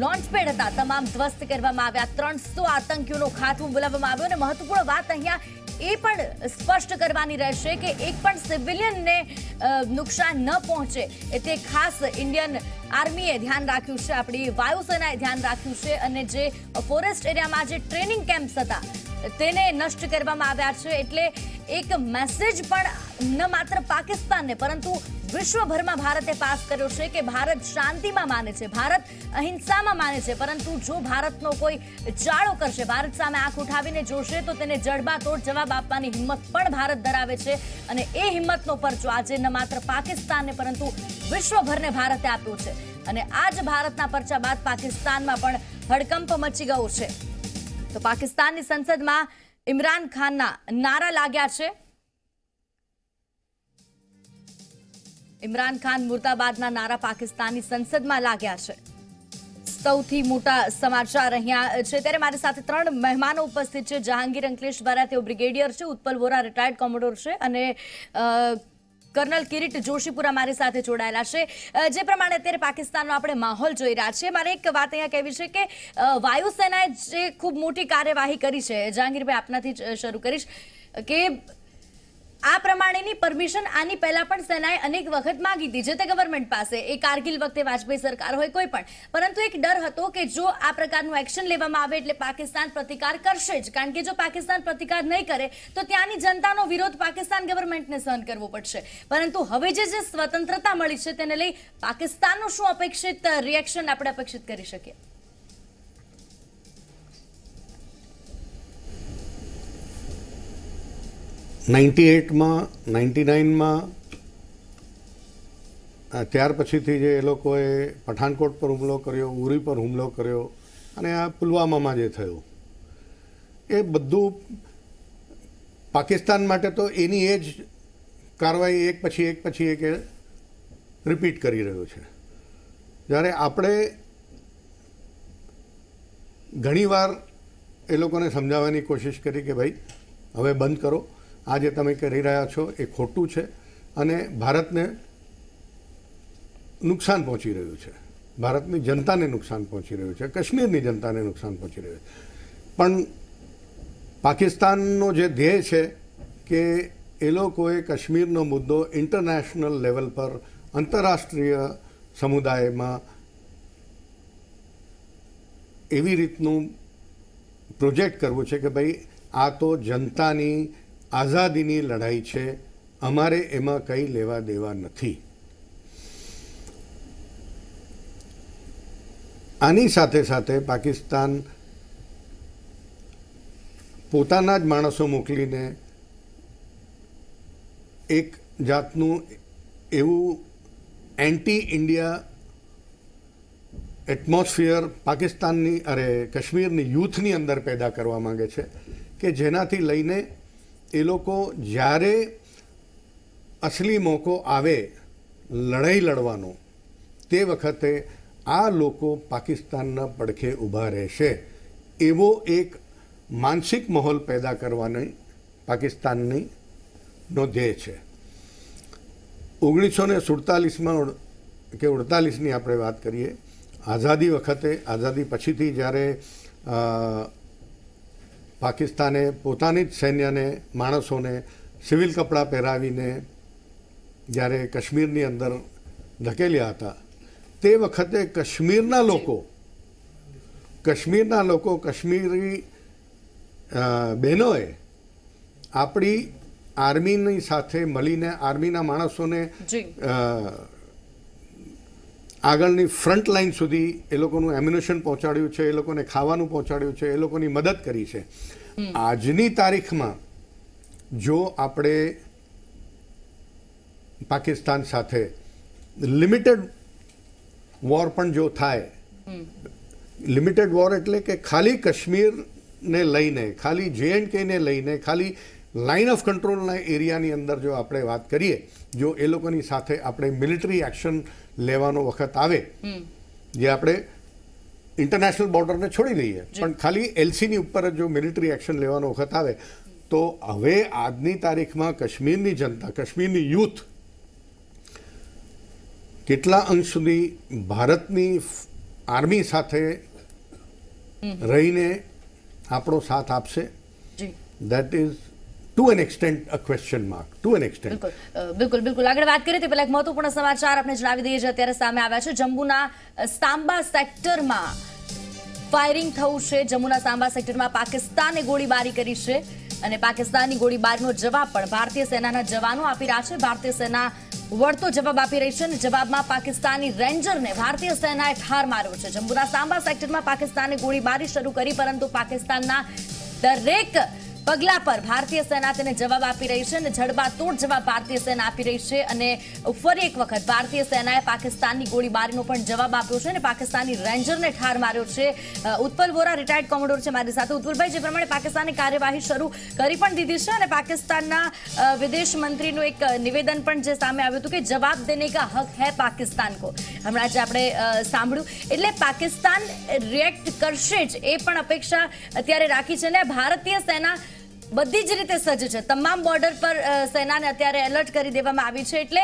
લોન્ચપેડ હતા તમામ ધ્વસ્ત કરવામાં આવ્યા. 300 આતંકીઓનો ખાત્મો બોલાવવામાં આવ્યો. અને મહત્વપૂર્ણ વાત અહીંયા એ પણ સ્પષ્ટ કરવાની રહેશે કે એક પણ સિવિલિયનને નુકસાન ન પહોંચે તે ખાસ ઇન્ડિયન આર્મીએ ધ્યાન રાખ્યું છે, આપણી વાયુસેનાએ ધ્યાન રાખ્યું છે. અને જે ફોરેસ્ટ એરિયામાં જે ટ્રેનિંગ કેમ્પ્સ હતા તેને નષ્ટ કરવામાં આવ્યા છે. એટલે એક મેસેજ પણ ન માત્ર પાકિસ્તાનને પરંતુ વિશ્વભરમાં ભારતે પાસ કર્યો છે કે ભારત શાંતિમાં માને છે, ભારત અહિંસામાં માને છે. પરંતુ જો ભારતનો કોઈ ચાળો કરશે, ભારત સામે આંખ ઉઠાવીને જોશે તો તેને જડબાતોડ જવાબ આપવાની હિંમત પણ ભારત ધરાવે છે. અને એ હિંમતનો પરચો આજે ન માત્ર પાકિસ્તાનને પરંતુ વિશ્વભરને ભારતે આપ્યો છે. અને આજ ભારતના પરચા બાદ પાકિસ્તાનમાં પણ હડકંપ મચી ગયો છે. તો પાકિસ્તાનની સંસદમાં ઇમરાન ખાનના નારા લાગ્યા છે. ઇમરાન ખાન મુર્દાબાદના નારા પાકિસ્તાનની સંસદમાં લાગ્યા છે. સૌથી મોટા સમાચાર અહીંયા છે. ત્યારે મારી સાથે 3 મહેમાનો ઉપસ્થિત છે. જહાંગીર અંકલેશ દ્વારા, તેઓ બ્રિગેડિયર છે. ઉત્પલ વોરા રિટાયર્ડ કોમોડોર છે. અને કર્નલ કિરીટ જોશીપુરા મારી સાથે જોડાયેલા છે. જે પ્રમાણે અત્યારે પાકિસ્તાનનો આપણે માહોલ જોઈ રહ્યા છીએ, મારે એક વાત અહીંયા કહેવી છે કે વાયુસેનાએ જે ખૂબ મોટી કાર્યવાહી કરી છે, જહાંગીરભાઈ આપનાથી જ શરૂ કરીશ કે આ પ્રમાણેની પરમિશન આની પહેલા પણ સેનાએ અનેક વખત માંગી હતી, જે તે ગવર્મેન્ટ પાસે, એ કારગિલ વખતે વાજપેયી સરકાર હોય કોઈ પણ, પરંતુ એક ડર હતો કે જો આ પ્રકારનું એક્શન લેવામાં આવે એટલે પાકિસ્તાન પ્રતિકાર કરશે જ, કારણ કે જો પાકિસ્તાન પ્રતિકાર નહીં કરે તો ત્યાંની જનતાનો વિરોધ પાકિસ્તાન ગવર્મેન્ટને સહન કરવો પડશે. પરંતુ હવે જે સ્વતંત્રતા મળી છે તેને લઈ પાકિસ્તાનનું શું અપેક્ષિત રિએક્શન આપણે અપેક્ષિત કરી શકીએ? માં 99માં ત્યાર પછીથી જે એ લોકોએ પઠાનકોટ પર હુમલો કર્યો, ઉરી પર હુમલો કર્યો અને આ પુલવામામાં જે થયું, એ બધું પાકિસ્તાન માટે તો એની એ જ કાર્યવાહી એક પછી એક રિપીટ કરી રહ્યો છે. જ્યારે આપણે ઘણીવાર એ લોકોને સમજાવવાની કોશિશ કરી કે ભાઈ હવે બંધ કરો, આ જે તમે કરી રહ્યા છો એ ખોટું છે અને ભારતને નુકસાન પહોંચી રહ્યું છે, ભારતની જનતાને નુકસાન પહોંચી રહ્યું છે, કાશ્મીરની જનતાને નુકસાન પહોંચી રહ્યું છે. પણ પાકિસ્તાનનો જે ધ્યેય છે કે એ લોકોએ કાશ્મીરનો મુદ્દો ઇન્ટરનેશનલ લેવલ પર, આંતરરાષ્ટ્રીય સમુદાયમાં એવી રીતનું પ્રોજેક્ટ કરવું છે કે ભાઈ આ તો જનતાની આઝાદીની લડાઈ છે, અમારે એમાં કંઈ લેવા દેવા નથી. આની સાથે સાથે પાકિસ્તાન પોતાના જ માણસો મોકલીને એક જાતનું એવું એન્ટી ઇન્ડિયા એટમોસ્ફિયર પાકિસ્તાનની કાશ્મીરની યુથની અંદર પેદા કરવા માંગે છે કે જેનાથી લઈને એ લોકો જ્યારે અસલી મોકો આવે લડાઈ લડવાનો તે વખતે આ લોકો પાકિસ્તાનના પડખે ઊભા રહેશે એવો એક માનસિક માહોલ પેદા કરવાની પાકિસ્તાનની નો ધ્યેય છે. 1947માં કે 48ની આપણે વાત કરીએ, આઝાદી વખતે, આઝાદી પછીથી જ્યારે પાકિસ્તાને પોતાની જ સૈન્યને, માણસોને સિવિલ કપડાં પહેરાવીને જ્યારે કાશ્મીરની અંદર ધકેલ્યા હતા, તે વખતે કાશ્મીરના લોકો કાશ્મીરી બહેનોએ આપણી આર્મીની સાથે મળીને આર્મીના માણસોને આગળની ફ્રન્ટ લાઇન સુધી એ લોકોનું એમ્યુનેશન પહોંચાડ્યું છે, એ લોકોને ખાવાનું પહોંચાડ્યું છે, એ લોકોની મદદ કરી છે. આજની તારીખમાં જો આપણે પાકિસ્તાન સાથે લિમિટેડ વોર પણ જો થાય, લિમિટેડ વોર એટલે કે ખાલી કાશ્મીરને લઈને, ખાલી JNKને લઈને, ખાલી લાઇન ઓફ કંટ્રોલના એરિયાની અંદર જો આપણે વાત કરીએ, જો એ લોકોની સાથે આપણે મિલિટરી એક્શન લેવાનો વખત આવે, જે આપણે ઇન્ટરનેશનલ બોર્ડરને છોડી દઈએ, પણ ખાલી LCની ઉપર જ જો મિલિટરી એક્શન લેવાનો વખત આવે, તો હવે આજની તારીખમાં કાશ્મીરની જનતા, કાશ્મીરની યુથ કેટલા અંશ સુધી ભારતની આર્મી સાથે રહીને આપણો સાથ આપશે, that is to an extent a question mark, to an extent. બિલકુલ. આગળ વાત કરીએ તે પહેલા એક મહત્વપૂર્ણ સમાચાર આપણે જણાવી દઈએ જે અત્યારે સામે આવ્યા છે. જમ્મુના સાંબા સેક્ટરમાં ફાયરિંગ થયું છે. જમ્મુના સાંબા સેક્ટરમાં પાકિસ્તાને ગોળીબારી કરી છે અને પાકિસ્તાનની ગોળીબારીનો જવાબ પણ ભારતીય સેનાના જવાનો આપી રહ્યા છે. ભારતીય સેના વળતો જવાબ આપી રહી છે અને જવાબમાં પાકિસ્તાની રેન્જરને ભારતીય સેનાએ ઠાર માર્યો છે. જમ્મુના સાંબા સેક્ટરમાં પાકિસ્તાને ગોળીબારી શરૂ કરી, પરંતુ પાકિસ્તાનના દરેક પગલા પર ભારતીય સેના તેને જવાબ આપી રહી છે અને જડબાતોડ જવાબ ભારતીય સેના આપી રહી છે. અને ફરી એક વખત ભારતીય સેનાએ પાકિસ્તાનની ગોળીબારીનો પણ જવાબ આપ્યો છે અને પાકિસ્તાની રેન્જરને ઠાર માર્યો છે. ઉત્પલ વોરા રિટાયર્ડ કોમોડોર છે મારી સાથે. ઉત્પલભાઈ, જે પ્રમાણે પાકિસ્તાને કાર્યવાહી શરૂ કરી પણ દીધી છે અને પાકિસ્તાનના વિદેશ મંત્રીનું એક નિવેદન પણ જે સામે આવ્યું હતું કે જવાબ દેને કા હક હૈ પાકિસ્તાન કો, હમણાં જ આપણે સાંભળ્યું. એટલે પાકિસ્તાન રિએક્ટ કરશે જ એ પણ અપેક્ષા અત્યારે રાખી છે અને ભારતીય સેના બધી જ રીતે સજ્જ છે. તમામ બોર્ડર પર સેનાને અત્યારે એલર્ટ કરી દેવામાં આવી છે. એટલે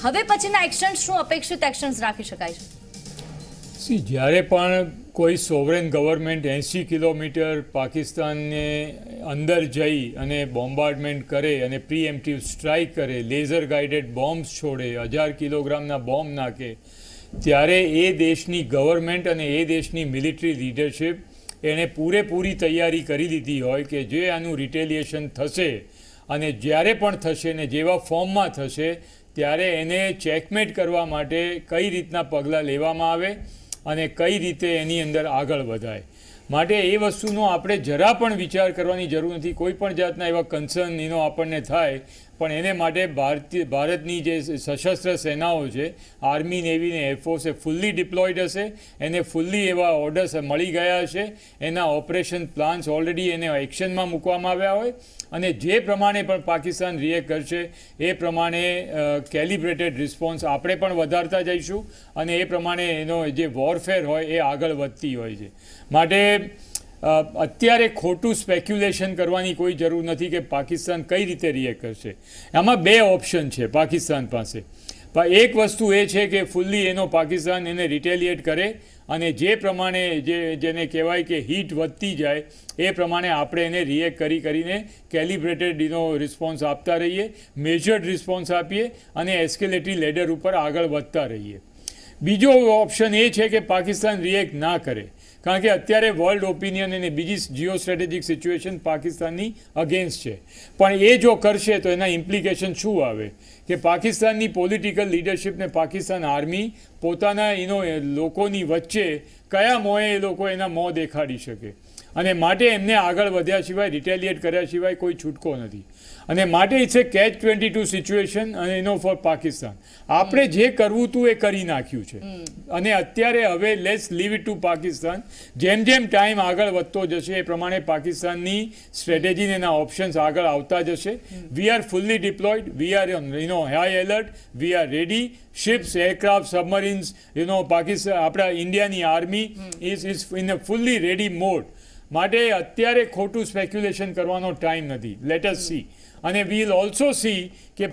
હવે પછીના એક્શન શું અપેક્ષિત એક્શન્સ રાખી શકાય છે? જ્યારે પણ કોઈ સોવરેન ગવર્મેન્ટ 80 કિલોમીટર પાકિસ્તાનને અંદર જઈ અને બોમ્બાર્ડમેન્ટ કરે અને પ્રીએમ્પ્ટિવ સ્ટ્રાઇક કરે, લેઝર ગાઇડેડ બોમ્બ્સ છોડે, 1000 કિલોગ્રામના બોમ્બ નાખે, ત્યારે એ દેશની ગવર્મેન્ટ અને એ દેશની મિલિટરી લીડરશિપ એણે પૂરેપૂરી તૈયારી કરી લીધી હોય કે જે આનું રિટેલિએશન થશે અને જ્યારે પણ થશે ને જેવા ફોર્મમાં થશે ત્યારે એને ચેકમેટ કરવા માટે કઈ રીતના પગલાં લેવામાં આવે અને કઈ રીતે એની અંદર આગળ વધાય. માટે એ વસ્તુનો આપણે જરા પણ વિચાર કરવાની જરૂર નથી. કોઈ પણ જાતના એવા કન્સર્ન એનો આપણને થાય પણ એને માટે ભારતની જે સશસ્ત્ર સેનાઓ છે, આર્મી, નેવી ને એરફોર્સ એ ફૂલ્લી ડિપ્લોયડ હશે, એને ફૂલ્લી એવા ઓર્ડર્સ મળી ગયા હશે, એના ઓપરેશન પ્લાન્સ ઓલરેડી એને એક્શનમાં મૂકવામાં આવ્યા હોય અને જે પ્રમાણે પણ પાકિસ્તાન રિએક્ટ કરશે એ પ્રમાણે કેલિબ્રેટેડ રિસ્પોન્સ આપણે પણ વધારતા જઈશું અને એ પ્રમાણે એનો જે વોરફેર હોય એ આગળ વધતી હોય છે. માટે અત્યારે ખોટું સ્પેક્યુલેશન કરવાની કોઈ જરૂર નથી કે પાકિસ્તાન કઈ રીતે રિએક્ટ કરશે. આમાં બે ઓપ્શન છે પાકિસ્તાન પાસે. એક વસ્તુ એ છે કે ફૂલ્લી એનો પાકિસ્તાન એને રિટેલિએટ કરે અને જે પ્રમાણે જેને કહેવાય કે હીટ વધતી જાય એ પ્રમાણે આપણે એને રિએક્ટ કરીને કેલિબ્રેટેડ એનો રિસ્પોન્સ આપતા રહીએ, મેજર્ડ રિસ્પોન્સ આપીએ અને એસ્કેલેટરી લેડર ઉપર આગળ વધતા રહીએ. બીજો ઓપ્શન એ છે કે પાકિસ્તાન રિએક્ટ ના કરે, કારણ કે અત્યારે વર્લ્ડ ઓપિનિયન અને બીજી જીઓ સ્ટ્રેટેજિક સિચ્યુએશન પાકિસ્તાનની અગેન્સ્ટ છે. પણ એ જો કરશે તો એના ઇમ્પ્લિકેશન શું આવે કે પાકિસ્તાનની પોલિટિકલ લીડરશિપ ને પાકિસ્તાન આર્મી પોતાના લોકોની વચ્ચે કયા મોએ એ લોકો એના મોં દેખાડી શકે અને માટે એમને આગળ વધ્યા સિવાય, રિટેલિએટ કર્યા સિવાય કોઈ છૂટકો નથી. અને માટે ઇટ્સ એ catch-22 સિચ્યુએશન અને એનો ફોર પાકિસ્તાન. આપણે જે કરવું હતું એ કરી નાખ્યું છે અને અત્યારે હવે let's leave it to Pakistan. જેમ જેમ ટાઈમ આગળ વધતો જશે એ પ્રમાણે પાકિસ્તાનની સ્ટ્રેટેજી એના ઓપ્શન્સ આગળ આવતા જશે. We are fully deployed, we are high alert, we are ready. Ships, aircraft, submarines, Pakistan આપણા ઇન્ડિયાની army is in a fully ready mode. માટે અત્યારે ખોટું સ્પેક્યુલેશન કરવાનો ટાઈમ નથી. Let us see. અને વીલ ઓલ્સો સી કે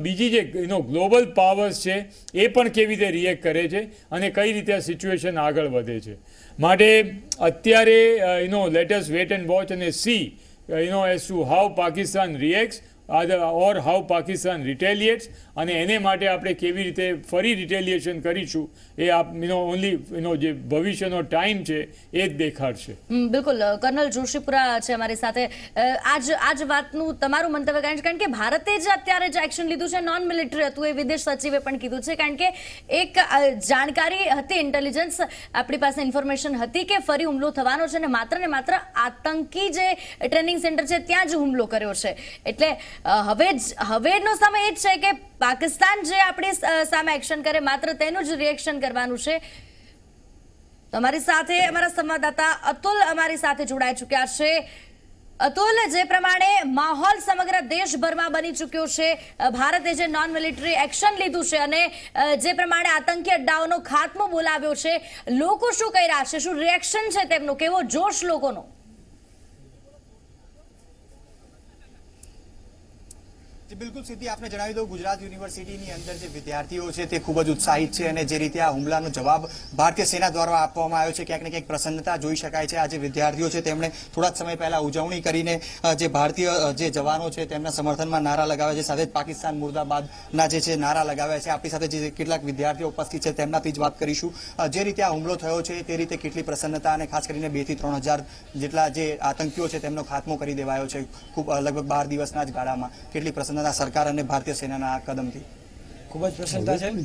બીજી જે ગ્લોબલ પાવર્સ છે એ પણ કેવી રીતે રિએક્ટ કરે છે અને કઈ રીતે આ સિચ્યુએશન આગળ વધે છે. માટે અત્યારે let us wait and watch અને see as to how Pakistan reacts or how Pakistan retaliates અને એને માટે આપણે કેવી રીતે ફરી રિટેલિએશન કરીશું એ ઓનલી જે ભવિષ્યનો ટાઈમ છે એ જ દેખાડશે. બિલકુલ. કર્નલ જોશીપુરા છે અમારી સાથે. આજ વાતનું તમારું મંતવ્ય, કારણ કે ભારતે જ અત્યારે જે એક્શન લીધું છે નોન મિલિટરી હતું, એ વિદેશ સચિવે પણ કીધું છે, કારણ કે એક જાણકારી હતી, ઇન્ટેલિજન્સ આપણી પાસે ઇન્ફોર્મેશન હતી કે ફરી હુમલો થવાનો છે અને માત્ર ને માત્ર આતંકી જે ટ્રેનિંગ સેન્ટર છે ત્યાં જ હુમલો કર્યો છે. એટલે હવેનો સમય એ જ છે કે પાકિસ્તાન જે આપણી સામે એક્શન કરે માત્ર તેનું જ રિએક્શન કરવાનું છે. તમારી સાથે અમારા સંવાદદાતા અતુલ અમારી સાથે જોડાઈ ચૂક્યા છે. અતુલ, જે પ્રમાણે માહોલ સમગ્ર દેશભરમાં બની ચૂક્યો છે, ભારતે જે નોન મિલિટરી એક્શન લીધું છે અને જે પ્રમાણે આતંકી અડ્ડાઓનો ખાત્મો બોલાવ્યો છે, લોકો શું કહી રહ્યા છે, શું રિએક્શન છે તેમનો, કેવો જોશ લોકોનો? બિલકુલ સીધી આપને જણાવી દઉં, ગુજરાત યુનિવર્સિટીની અંદર જે વિદ્યાર્થીઓ છે તે ખૂબ જ ઉત્સાહિત છે અને જે રીતે આ હુમલાનો જવાબ ભારતીય સેના દ્વારા આપવામાં આવ્યો છે ક્યાંક ને ક્યાંક પ્રસન્નતા જોઈ શકાય છે. આ જે વિદ્યાર્થીઓ છે તેમણે થોડા સમય પહેલા ઉજવણી કરીને જે ભારતીય જે જવાનો છે તેમના સમર્થનમાં નારા લગાવ્યા છે, સાથે જ પાકિસ્તાન મુર્દાબાદના જે છે નારા લગાવ્યા છે. આપણી સાથે જે કેટલાક વિદ્યાર્થીઓ ઉપસ્થિત છે તેમનાથી જ વાત કરીશું. જે રીતે આ હુમલો થયો છે તે રીતે કેટલી પ્રસન્નતા અને ખાસ કરીને 2 થી 3 હજાર જેટલા જે આતંકીઓ છે તેમનો ખાત્મો કરી દેવાયો છે ખૂબ લગભગ 12 દિવસના જ ગાળામાં, કેટલી પ્રસન્નતા સરકાર અને ભારતીય સેનાના આ કદમથી? ખૂબ જ પ્રસન્નતા છે અને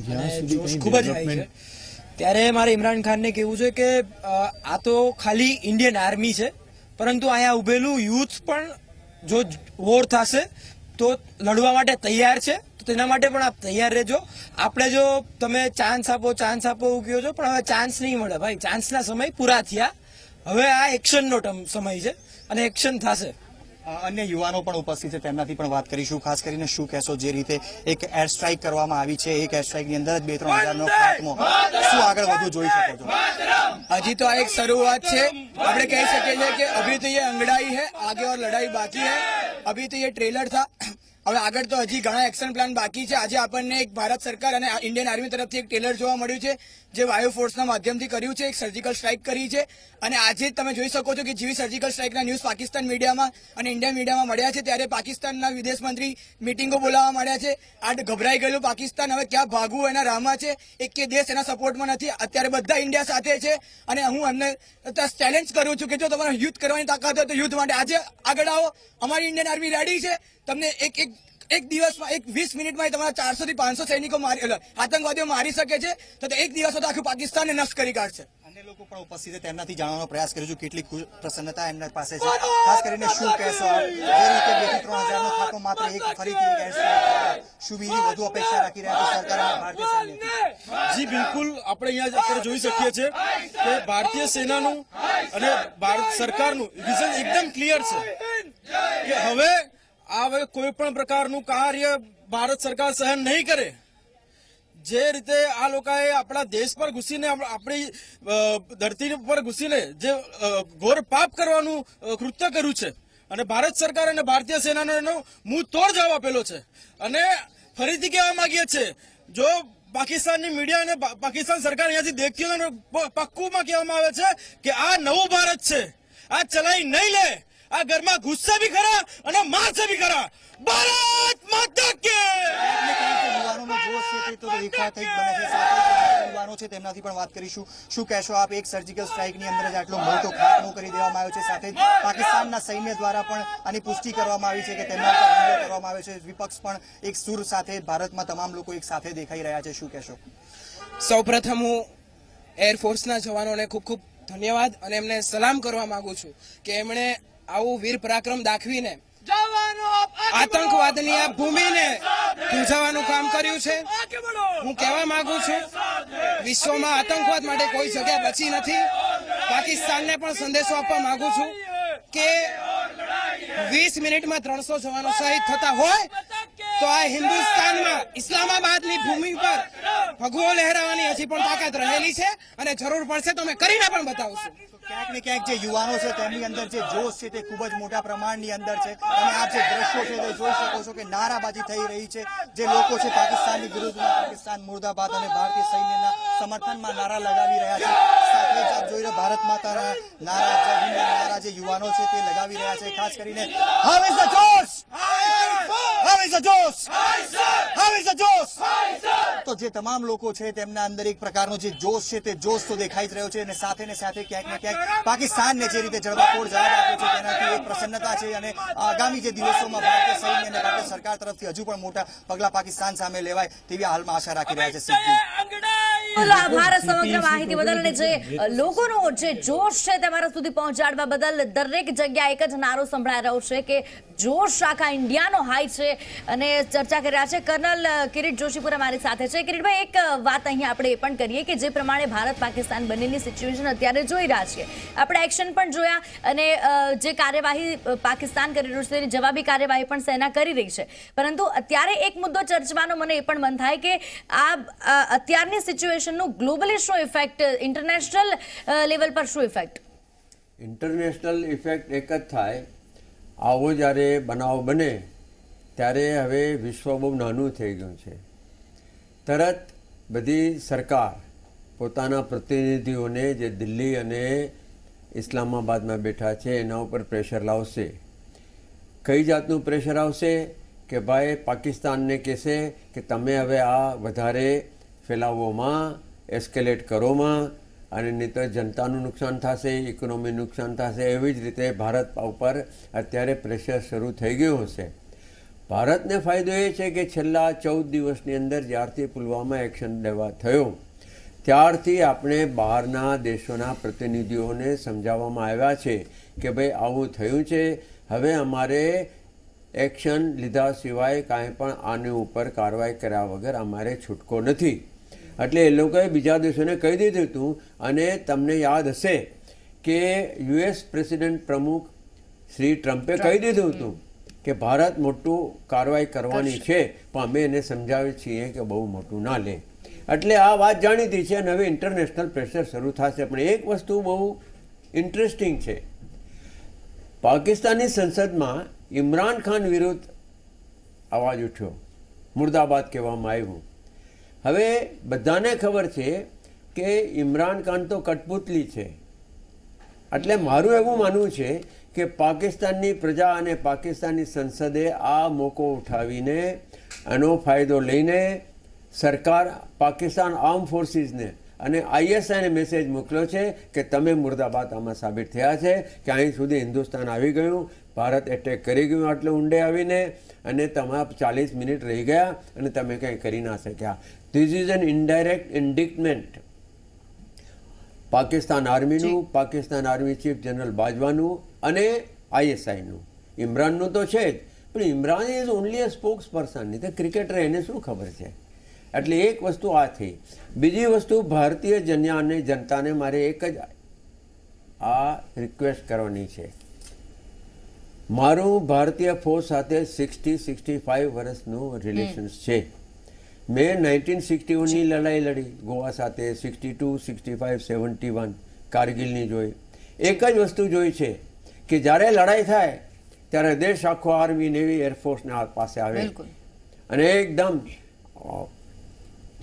જોશ ખૂબ જ હાઈ છે. ત્યારે મારે ઇમરાન ખાનને કહેવું છે કે આ તો ખાલી ઇન્ડિયન આર્મી છે, પરંતુ અહીંયા ઉભેલું યુથ પણ જો વોર થશે તો લડવા માટે તૈયાર છે, તો તેના માટે પણ આપ તૈયાર રહેજો. આપણે જો તમે ચાન્સ આપો એવું કહો છો, પણ હવે ચાન્સ નહીં મળે ભાઈ. ચાન્સના સમય પૂરા થયા, હવે આ એક્શનનો સમય છે અને એક્શન થશે. અન્ય યુવાનો પણ ઉપસ્થિત છે, તેમનાથી પણ વાત કરીશું. ખાસ કરીને શું કહેશો, જે રીતે એક એર સ્ટ્રાઇક કરવામાં આવી છે, એક એર સ્ટ્રાઇકની અંદર જ 2-3 હજારનો ખાત્મો, શું આગળ વધુ જોઈ શકો છો? હજી તો આ એક શરૂઆત છે. આપણે કહી શકીએ છીએ કે અભી તો ये अंगड़ाई है, आगे और लड़ाई बाकी है. अभी तो ये ट्रेलर था. હવે આગળ તો હજી ઘણા એક્શન પ્લાન બાકી છે. આજે આપણને એક ભારત સરકાર અને ઇન્ડિયન આર્મી તરફથી એક ટેલર જોવા મળ્યું છે જે વાયુ ફોર્સના માધ્યમથી કર્યું છે, એક સર્જિકલ સ્ટ્રાઇક કરી છે. અને આજે તમે જોઈ શકો છો કે જેવી સર્જિકલ સ્ટ્રાઇકના ન્યૂઝ પાકિસ્તાન મીડિયામાં અને ઇન્ડિયન મીડિયામાં મળ્યા છે ત્યારે પાકિસ્તાનના વિદેશ મંત્રી મિટિંગો બોલાવવા માંડ્યા છે. આ ગભરાઈ ગયેલું પાકિસ્તાન હવે ક્યાં ભાગવું એના રાહમાં છે. એક કે દેશ એના સપોર્ટમાં નથી. અત્યારે બધા ઇન્ડિયા સાથે છે અને હું એમને ચેલેન્જ કરું છું કે જો તમારે યુદ્ધ કરવાની તાકાત હોય તો યુદ્ધ માટે આજે આગળ આવો. અમારી ઇન્ડિયન આર્મી રેડી છે. તમને એક દિવસમાં 20 મિનિટમાં તમારા 400 થી 500 સૈનિકો આતંકવાદીઓ મારી શકે છે તો એક દિવસ તો આખું પાકિસ્તાનને નષ્ટ કરી કાઢશે. અન્ય લોકો પણ ઉપસ્થિત છે, તેમનાથી જાણવાનો પ્રયાસ કરીશું કેટલી પ્રસન્નતા એમના પાસે છે. ખાસ કરીને શું કહેશો, જે રીતે 2-3 હજારનો ખાતો માત્ર એક ફરીથી શું બીજી વધુ અપેક્ષા રાખી રહ્યા છે સરકાર અને ભારતીય સૈન્ય? જી બિલકુલ, આપણે અહીંયા અત્યારે જોઈ શકીએ છીએ કે ભારતીય સેનાનું અને ભારત સરકારનું વિઝન એકદમ ક્લિયર છે કે હવે કોઈ પણ પ્રકારનું કાર્ય ભારત સરકાર સહન નહીં કરે. જે રીતે આ લોકોએ આપણા દેશ પર ઘૂસીને આપણી ધરતી પર ઘૂસીને જે ઘોર પાપ કરવાનું કૃત્ય કર્યું છે અને ભારત સરકાર અને ભારતીય સેનાનો એનો મુંહ તોડ જવાબ આપેલો છે. અને ફરીથી કહેવા માંગીએ છીએ, જો પાકિસ્તાનની મીડિયા અને પાકિસ્તાન સરકાર અહીંયાથી દેખતી હોય પક્કુમાં કહેવામાં આવે છે કે આ નવું ભારત છે, આ ચલાઈ નહીં લે. આ ઘરમાં ગુસ્સે ભી ખરા અને મારશે ભી ખરા. ભારત માતા કે યુવાનોનો જોશ છે તે તો એકાંતિક બને છે. સાથે યુવાનો છે તેમનાથી પણ વાત કરીશું. શું કહેશો આપ? એક સર્જિકલ સ્ટ્રાઇકની અંદર જ આટલો મોટો ખાત્મો કરી દેવામાં આવ્યો છે. સાથે જ પાકિસ્તાનના સૈન્ય દ્વારા પણ આની પુષ્ટિ કરવામાં આવી છે કે તેમના પર હુમલો કરવામાં આવ્યો છે. વિપક્ષ પણ એક સુર સાથે ભારતમાં તમામ લોકો એક સાથે દેખાઈ રહ્યા છે. શું કહેશો? સૌપ્રથમ હું એરફોર્સના જવાનોને ખૂબ ખૂબ ધન્યવાદ અને એમને સલામ કરવા માંગુ છું કે એમણે આવું વીર પરાક્રમ દાખવીને આતંકવાદની આ ભૂમિને ધ્રુજાવવાનું કામ કર્યું છે. હું કહેવા માંગુ છું, વિશ્વમાં આતંકવાદ માટે કોઈ જગ્યા બચી નથી. પાકિસ્તાનને પણ સંદેશો આપવા માંગુ છું કે 20 મિનિટમાં 300 જવાનો શહીદ થતા હોય તો આ હિન્દુસ્તાનમાં ઇસ્લામાબાદની ભૂમિ પર ભગવો લહેરાવાની હજી પણ તાકાત રહેલી છે અને જરૂર પડશે તો અમે કરીને પણ બતાવશું. ક્યાંક ને ક્યાંક જે યુવાનો છે તેમની અંદર જે જોશ છે તે ખૂબ જ મોટા પ્રમાણની અંદર છે. અને આપ જે દ્રશ્યો છે તે જોઈ શકો છો કે નારાબાજી થઈ રહી છે. જે લોકો છે પાકિસ્તાનની વિરુદ્ધમાં પાકિસ્તાન મુર્દાબાદ અને ભારતીય સૈન્યના સમર્થનમાં નારા લગાવી રહ્યા છે. સાથે જ આપ જોઈ રહ્યા ભારત માતાના નારા જે યુવાનો છે તે લગાવી રહ્યા છે. ખાસ કરીને how is the josh, how is the josh, how is the josh. તો જે તમામ લોકો છે તેમના અંદર એક પ્રકારનો જે જોશ છે તે જોશ તો દેખાઈ જ રહ્યો છે. અને સાથે ને સાથે ક્યાંક ને ક્યાંક પાકિસ્તાનને જે રીતે જડબાતોડ જવાબ આપ્યો છે તેનાથી એક પ્રસન્નતા છે. અને આગામી જે દિવસોમાં ભારતીય સૈન્ય અને ભારતીય સરકાર તરફથી હજુ પણ મોટા પગલા પાકિસ્તાન સામે લેવાય તેવી હાલમાં આશા રાખી રહ્યા છે. આભાર સમગ્ર માહિતી બદલ અને જે લોકોનો જે જોશ છે તમારા સુધી પહોંચાડવા બદલ. દરેક જગ્યાએ એક જ નારો સંભળાઈ રહ્યો છે કે જોશ આખા ઇન્ડિયાનો હાઈ છે. અને ચર્ચા કરી રહ્યા છે કર્નલ કિરીટ જોશીપુરા મારી સાથે છે. કિરીટભાઈ, એક વાત અહીં આપણે એ પણ કરીએ કે જે પ્રમાણે ભારત પાકિસ્તાન બંનેની સિચ્યુએશન અત્યારે જોઈ રહ્યા છીએ, આપણે એક્શન પણ જોયા અને જે કાર્યવાહી પાકિસ્તાન કરી રહ્યું છે તેની જવાબી કાર્યવાહી પણ સેના કરી રહી છે. પરંતુ અત્યારે એક મુદ્દો ચર્ચવાનો મને એ પણ મન થાય કે આ અત્યારની સિચ્યુએશનનું ગ્લોબલી શું ઇફેક્ટ, ઇન્ટરનેશનલ લેવલ પર શું ઇફેક્ટ? ઇન્ટરનેશનલ ઇફેક્ટ એક જ થાય, આવો જ્યારે બનાવ બને ત્યારે હવે વિશ્વ બહુ નાનું થઈ ગયું છે. તરત બધી સરકાર પોતાના પ્રતિનિધિઓને જે દિલ્હી અને ઇસ્લામાબાદમાં બેઠા છે એના ઉપર પ્રેશર લાવશે. કઈ જાતનું પ્રેશર આવશે કે ભાઈ પાકિસ્તાનને કહેશે કે તમે હવે આ વધારે ફેલાવોમાં, એસ્કેલેટ કરોમાં, અને નહીં તો જનતાનું નુકસાન થશે, ઇકોનોમી નુકસાન થશે. એવી જ રીતે ભારત ઉપર અત્યારે પ્રેશર શરૂ થઈ ગયું હશે. ભારતને ફાયદો એ છે કે છેલ્લા 14 દિવસની અંદર જ્યારથી પુલવામા એક્શન લેવા થયો ત્યારથી આપણે બહારના દેશોના પ્રતિનિધિઓને સમજાવવામાં આવ્યા છે કે ભાઈ આવું થયું છે, હવે અમારે એક્શન લીધા સિવાય કાંઈ પણ આની ઉપર કાર્યવાહી કર્યા વગર અમારે છૂટકો નથી. એટલે એ લોકોએ બીજા દેશોને કહી દીધું હતું. અને તમને યાદ હશે કે યુએસ પ્રેસિડેન્ટ પ્રમુખ શ્રી ટ્રમ્પે કહી દીધું હતું કે ભારત મોટું કાર્યવાહી કરવાની છે પણ અમે એને સમજાવીએ છીએ કે બહુ મોટું ના લે. એટલે આ વાત જાણીતી છે અને હવે ઇન્ટરનેશનલ પ્રેશર શરૂ થશે. પણ એક વસ્તુ બહુ ઇન્ટરેસ્ટિંગ છે, પાકિસ્તાની સંસદમાં ઇમરાન ખાન વિરુદ્ધ અવાજ ઉઠ્યો, મુર્દાબાદ કહેવામાં આવ્યું. હવે બધાને ખબર છે કે ઇમરાન ખાન તો કઠપુતલી છે. એટલે મારું એવું માનવું છે કે પાકિસ્તાનની પ્રજા અને પાકિસ્તાનની સંસદે આ મોકો ઉઠાવીને એનો ફાયદો લઈને સરકાર પાકિસ્તાન આર્મ ફોર્સીસને અને ISIને મેસેજ મોકલ્યો છે કે તમે મુર્દાબાદ આમાં સાબિત થયા છે કે અહીં સુધી હિન્દુસ્તાન આવી ગયું, ભારત એટેક કરી ગયું આટલે ઊંડે આવીને, અને તમારા 40 મિનિટ રહી ગયા અને તમે કંઈ કરી ના શક્યા. This is an indirect indictment Pakistan આર્મીનું, પાકિસ્તાન આર્મી ચીફ જનરલ બાજવાનું અને ISIનું. ઇમરાનનું તો છે જ, પણ Imran is only a spokesperson. નહીં તો ક્રિકેટર એને શું ખબર છે. એટલે એક વસ્તુ આ થઈ. બીજી વસ્તુ, ભારતીય જનતાને મારે એક જ આ રિક્વેસ્ટ કરવાની છે. મારું ભારતીય ફોર્સ સાથે 60-65 વર્ષનું રિલેશન્સ છે. મેં 1961ની લડાઈ લડી ગોવા સાથે, 62, 65, 71 કારગિલની જોઈ. એક જ વસ્તુ જોઈ છે કે જ્યારે લડાઈ થાય ત્યારે દેશ આખો આર્મી, નેવી, એરફોર્સના પાસે આવે અને એકદમ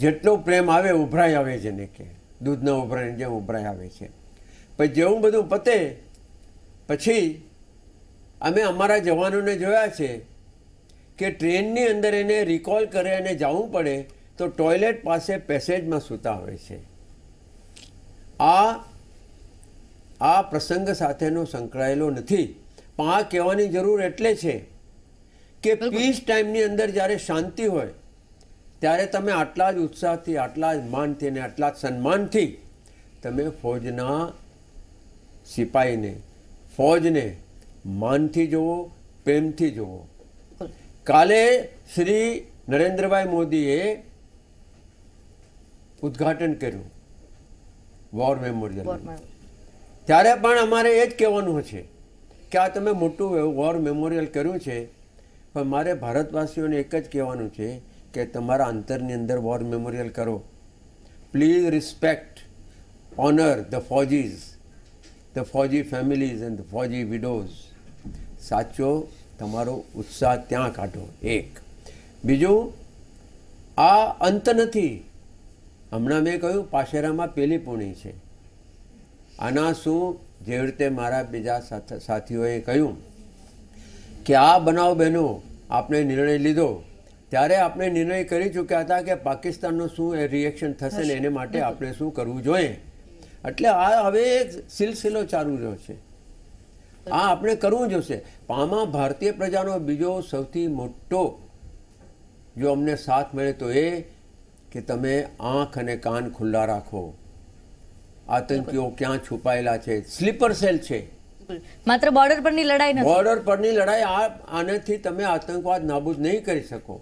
જેટલો પ્રેમ આવે ઉભરાઈ આવે, જેને કે દૂધના ઉભરાઈને જેમ ઉભરાઈ આવે છે. પછી જેવું બધું પતે પછી અમે અમારા જવાનોને જોયા છે કે ટ્રેનની અંદર એને રિકોલ કરે અને જવું પડે તો ટોયલેટ પાસે પેસેજમાં સૂતા હોય છે. આ પ્રસંગ સાથેનો સંકળાયેલો નથી, પણ આ કહેવાની જરૂર એટલે છે કે પીસ ટાઈમની અંદર જ્યારે શાંતિ હોય ત્યારે તમે આટલા જ ઉત્સાહથી, આટલા જ માનથી અને આટલા જ સન્માનથી તમે ફૌજના સિપાહીને, ફૌજને માનથી જુઓ, પ્રેમથી જુઓ. કાલે શ્રી નરેન્દ્રભાઈ મોદીએ ઉદ્ઘાટન કર્યું વોર મેમોરિયલ. ત્યારે પણ અમારે એ જ કહેવાનું છે કે આ તમે મોટું વોર મેમોરિયલ કર્યું છે, પણ મારે ભારતવાસીઓને એક જ કહેવાનું છે કે તમારા અંતરની અંદર વોર મેમોરિયલ કરો. Please respect, honour the faujis, the fauji families and the fauji widows. સાચો તમારો ઉત્સાહ ત્યાં કાઢો. એક. બીજું, આ અંત નથી. હમણાં મેં કહ્યું પાશેરામાં પેલી પૂણી છે. આના શું, જેવી રીતે મારા બીજા સાથીઓએ કહ્યું કે આ બનાવ બહેનો આપણે નિર્ણય લીધો ત્યારે આપણે નિર્ણય કરી ચૂક્યા હતા કે પાકિસ્તાનનું શું રિએક્શન થશે ને એને માટે આપણે શું કરવું જોઈએ. એટલે આ હવે એક સિલસિલો ચાલુ રહ્યો છે. આ આપણે કરવું જોશે. આમાં ભારતીય પ્રજાનો બીજો સૌથી મોટો જો અમને સાથ મળે તો એ કે તમે આંખ અને કાન ખુલ્લા રાખો. આતંકીઓ ક્યાં છુપાયેલા છે, સ્લીપર સેલ છે. માત્ર બોર્ડર પરની લડાઈ નથી. બોર્ડર પરની લડાઈ આનાથી તમે આતંકવાદ નાબૂદ નહીં કરી શકો.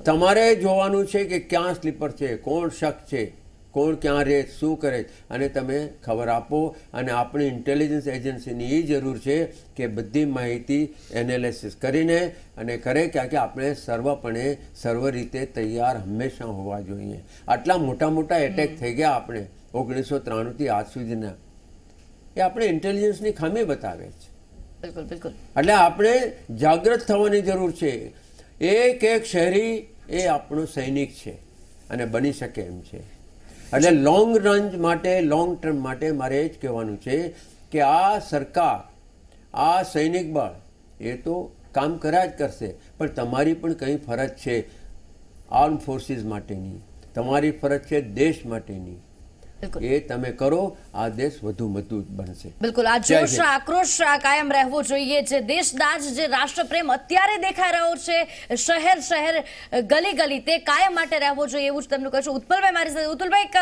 તમારે જોવાનું છે કે ક્યાં સ્લીપર છે, કોણ શક છે, કોણ ક્યાં રહે, શું કરે, અને તમે ખબર આપો. અને આપણી ઇન્ટેલિજન્સ એજન્સીની એ જરૂર છે કે બધી માહિતી એનાલિસિસ કરીને અને કરે કે આપણે સર્વપણે સર્વ રીતે તૈયાર હંમેશા હોવા જોઈએ. આટલા મોટા મોટા એટેક થઈ ગયા આપણે 1993થી આજ સુધીના, એ આપણે ઇન્ટેલિજન્સની ખામી બતાવે છે. એટલે આપણે જાગૃત થવાની જરૂર છે. એક એક શહેરી એ આપણો સૈનિક છે અને બની શકે એમ છે. એટલે લોંગ રન માટે, લોંગ ટર્મ માટે મારે એ જ કહેવાનું છે કે આ સરકાર, આ સૈનિક બળ એ તો કામ કર્યા જ કરશે, પણ તમારી પણ કંઈ ફરજ છે આર્મ ફોર્સીસ માટેની, તમારી ફરજ છે દેશ માટેની. એ તમે કરો, આ દેશ વધુ મજબૂત બનશે. બિલકુલ. આ જોશ, આક્રોશ કાયમ રહેવો જોઈએ. જે દેશદાજ, જે રાષ્ટ્રપ્રેમ અત્યારે દેખાઈ રહ્યો છે શહેર શહેર, ગલી ગલી, તે કાયમ માટે રહેવો જોઈએ એવું જ તમને કહું છું. ઉત્પલભાઈ મારી સાથે. ઉત્પલભાઈ, એક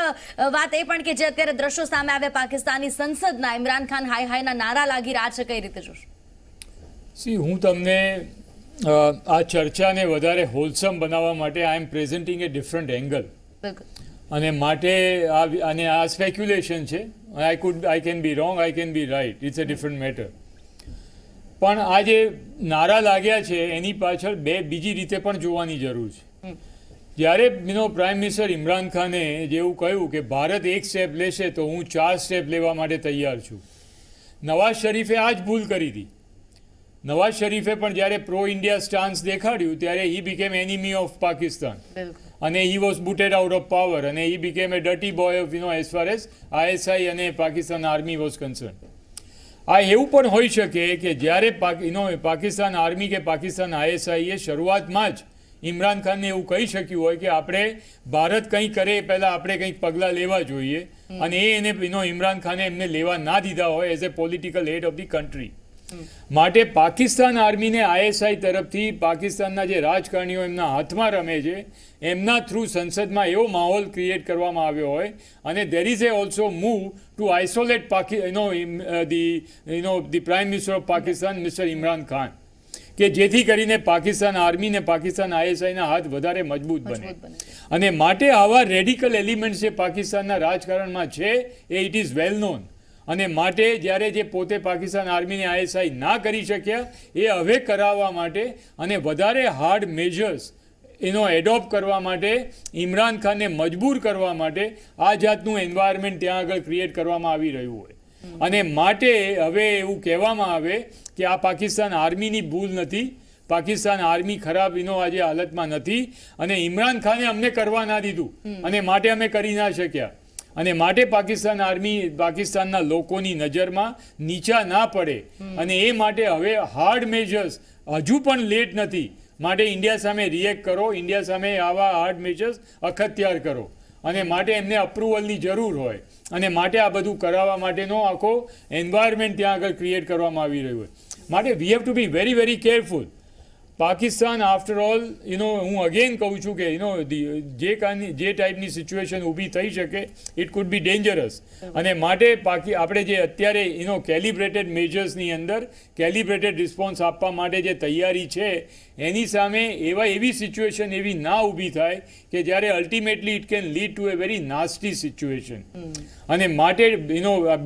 વાત એ પણ કે જે અત્યારે દ્રશ્યો સામે આવ્યા પાકિસ્તાની સંસદના, ઇમરાન ખાન હાય હાયના નારા લાગી રહ્યા છે, કઈ રીતે જોશો? હું તમને આ ચર્ચાને વધારે હોલસમ બનાવવા માટે I am presenting a different angle. અને માટે આ સ્પેક્યુલેશન છે. I can be wrong, I can be right, it's a different matter. પણ આ જે નારા લાગ્યા છે એની પાછળ બીજી રીતે પણ જોવાની જરૂર છે. જ્યારે પ્રાઇમ મિનિસ્ટર ઇમરાન ખાને જેવું કહ્યું કે ભારત એક સ્ટેપ લેશે તો હું 4 સ્ટેપ લેવા માટે તૈયાર છું. નવાઝ શરીફે આ જ ભૂલ કરી હતી. નવાઝ શરીફે પણ જ્યારે પ્રો ઇન્ડિયા સ્ટાન્સ દેખાડ્યું ત્યારે he became enemy of Pakistan અને he was booted out of power અને he became a dirty boy of as far as ISI અને પાકિસ્તાન આર્મી વોઝ કન્સર્ન. આ એવું પણ હોઈ શકે કે જ્યારે પાકિસ્તાન આર્મી કે પાકિસ્તાન ISI એ શરૂઆતમાં જ ઇમરાન ખાનને એવું કહી શક્યું હોય કે આપણે ભારત કંઈ કરે એ પહેલાં આપણે કંઈક પગલાં લેવા જોઈએ અને એને ઇમરાન ખાને એમને લેવા ના દીધા હોય as a political head of the country. માટે પાકિસ્તાન આર્મીને ISI તરફથી પાકિસ્તાનના જે રાજકારણીઓ એમના હાથમાં રમે છે એમના થ્રુ સંસદમાં એવો માહોલ ક્રિએટ કરવામાં આવ્યો હોય અને there is A also move to isolate the prime minister of Pakistan mister Imran Khan કે જેથી કરીને પાકિસ્તાન આર્મી ને પાકિસ્તાન ISIના હાથ વધારે મજબૂત બને અને માટે આવા રેડિકલ એલિમેન્ટ્સ જે પાકિસ્તાનના રાજકારણમાં છે એ ઇટ ઇઝ વેલ નોન અને માટે જ્યારે જે પોતે પાકિસ્તાન આર્મીને ISI ના કરી શક્યા એ હવે કરાવવા માટે અને વધારે હાર્ડ મેજર્સ એડોપ્ટ કરવા માટે ઇમરાન ખાનને મજબૂર કરવા માટે આ જાતનું એન્વાયરમેન્ટ ત્યાં આગળ ક્રિએટ કરવામાં આવી રહ્યું હોય અને માટે હવે એવું કહેવામાં આવે કે આ પાકિસ્તાન આર્મીની ભૂલ નથી, પાકિસ્તાન આર્મી ખરાબ આજે હાલતમાં નથી અને ઇમરાન ખાને અમને કરવા ના દીધું અને માટે અમે કરી ના શક્યા અને માટે પાકિસ્તાન આર્મી પાકિસ્તાનના લોકોની નજરમાં નીચા ના પડે અને એ માટે હવે હાર્ડ મેજર્સ હજુ પણ લેટ નથી માટે ઇન્ડિયા સામે રિએક્ટ કરો, ઇન્ડિયા સામે આવા હાર્ડ મેજર્સ અખત્યાર કરો અને માટે એમને અપ્રુવલની જરૂર હોય અને માટે આ બધું કરાવવા માટેનો આખો એન્વાયરમેન્ટ ત્યાં આગળ ક્રિએટ કરવામાં આવી રહ્યું હોય માટે we have to be very very careful. Pakistan after all હું અગેન કહું છું કે જે ટાઈપની સિચ્યુએશન ઊભી થઈ શકે ઇટ કુડ બી ડેન્જરસ અને માટે આપણે જે અત્યારે કેલિબ્રેટેડ મેજર્સની અંદર કેલિબ્રેટેડ રિસ્પોન્સ આપવા માટે જે તૈયારી છે એની સામે એવી સિચ્યુએશન એવી ના ઊભી થાય કે જ્યારે ultimately it can lead to A very nasty situation અને માટે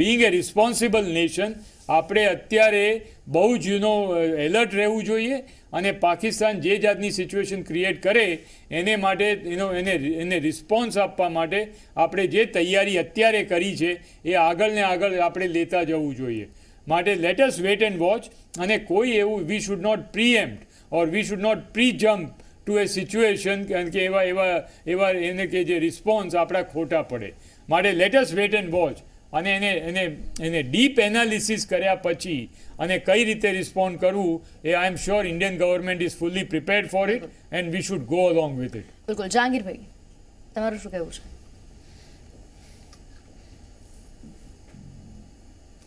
બીઇંગ એ રિસ્પોન્સિબલ નેશન આપણે અત્યારે બહુ જ એલર્ટ રહેવું જોઈએ અને પાકિસ્તાન જે જાતની સિચ્યુએશન ક્રિએટ કરે એને માટે એને રિસ્પોન્સ આપવા માટે આપણે જે તૈયારી અત્યારે કરી છે એ આગળ ને આગળ આપણે લેતા જવું જોઈએ. માટે let us wait and watch અને કોઈ એવું we should not preempt or we should not pre jump to a situation કે એવા એને કે જે રિસ્પોન્સ આપણા ખોટા પડે. માટે let us wait and watch અને એને ડીપ એનાલિસિસ કર્યા પછી અને કઈ રીતે રિસ્પોન્ડ કરવું એ I am sure Indian government is fully prepared for it and we should go along with it. બિલકુલ. જહાંગીરભાઈ, તમારું શું કહેવું છે?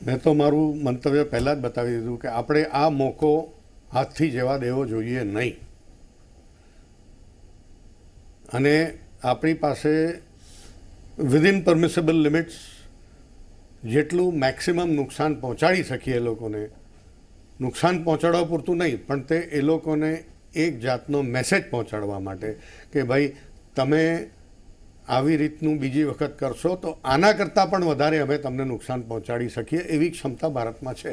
મેં તો મારું મંતવ્ય પહેલાં જ બતાવી દીધું કે આપણે આ મોકો હાથથી જવા દેવો જોઈએ નહીં અને આપણી પાસે વિધિન પરમિસેબલ લિમિટ્સ જેટલું મેક્સિમમ નુકસાન પહોંચાડી શકીએ એ લોકોને, નુકસાન પહોંચાડવા પૂરતું નહીં પણ તે એ લોકોને એક જાતનો મેસેજ પહોંચાડવા માટે કે ભાઈ તમે આવી રીતનું બીજી વખત કરશો તો આના કરતાં પણ વધારે અમે તમને નુકસાન પહોંચાડી શકીએ એવી ક્ષમતા ભારતમાં છે.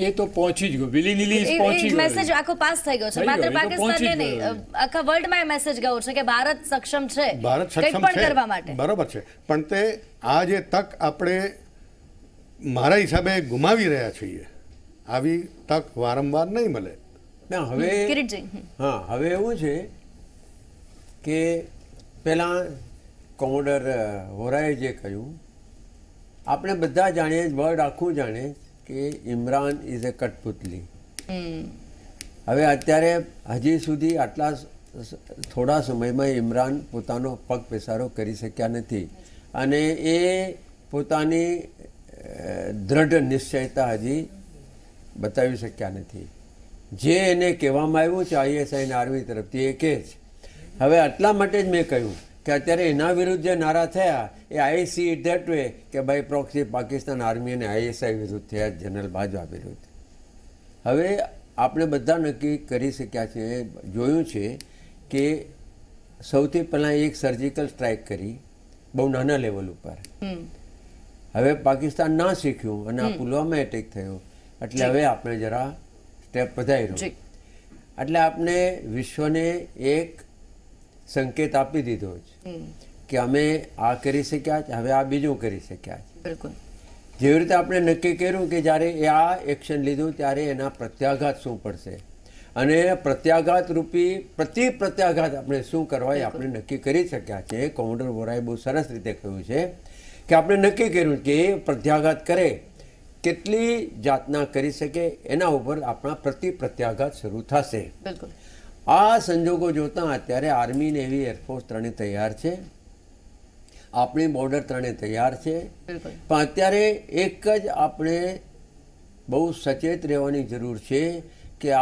એ તો પહોંચી જ ગયો, વિલી નીલી પહોંચી ગયો, મેસેજ આખો પાસ થઈ ગયો છે. માત્ર પાકિસ્તાનને નહીં આખા વર્લ્ડમાં એ મેસેજ ગયો છે કે ભારત સક્ષમ છે કંઈ પણ કરવા માટે. બરોબર છે પણ તે આ જે તક આપણે મારા હિસાબે ગુમાવી રહ્યા છીએ આવી તક વારંવાર નહીં મળે. હવે એવું છે કે પહેલાં કોમોડર વોરાએ જે કહ્યું આપણે બધા જાણીએ વર્લ્ડ આખું જાણે કે ઇમરાન ઇઝ એ કઠપુતલી. હવે અત્યારે હજી સુધી આટલા થોડા સમયમાં ઇમરાન પોતાનો પગ પેસારો કરી શક્યા નથી અને એ પોતાની દ્રઢ નિશ્ચયતા હજી બતાવી શક્યા નથી. જે એને કહેવામાં આવ્યું છે ISI આર્મી તરફથી એ કહે છે. હવે આટલા માટે જ મેં કહ્યું કે અત્યારે એના વિરુદ્ધ જે નારા થયા એ I C it that way કે ભાઈ પ્રોક્સી પાકિસ્તાન આર્મી અને ISI વિરુદ્ધ થયા જનરલ બાજવા વિરુદ્ધ. હવે આપણે બધા નક્કી કરી શક્યા છે, જોયું છે કે સૌથી પહેલાં એક સર્જિકલ સ્ટ્રાઇક કરી બહુ નાના લેવલ ઉપર. હવે પાકિસ્તાન ના શીખ્યું અને આ પુલવામા એટેક થયો એટલે હવે આપણે જરા સ્ટેપ વધાર્યું એટલે આપણે વિશ્વને એક સંકેત આપી દીધો છે કે અમે આ કરી શક્યા છે, હવે આ બીજું કરી શક્યા છે. જેવી રીતે આપણે નક્કી કર્યું કે જ્યારે આ એક્શન લીધું ત્યારે એના પ્રત્યાઘાત શું પડશે અને પ્રત્યાઘાત રૂપી પ્રત્યાઘાત આપણે શું કરવા એ આપણે નક્કી કરી શક્યા છે. કોમોડોર વોરાએ બહુ સરસ રીતે કહ્યું છે કે આપણે નક્કી કર્યું કે એ પ્રત્યાઘાત કરે કેટલી જાતના કરી શકે એના ઉપર આપણા પ્રત્યાઘાત શરૂ થશે. આ સંજોગો જોતા અત્યારે આર્મી નેવી એરફોર્સ ત્રણે તૈયાર છે, આપણી બોર્ડર ત્રણે તૈયાર છે, પણ અત્યારે એક જ આપણે બહુ સચેત રહેવાની જરૂર છે કે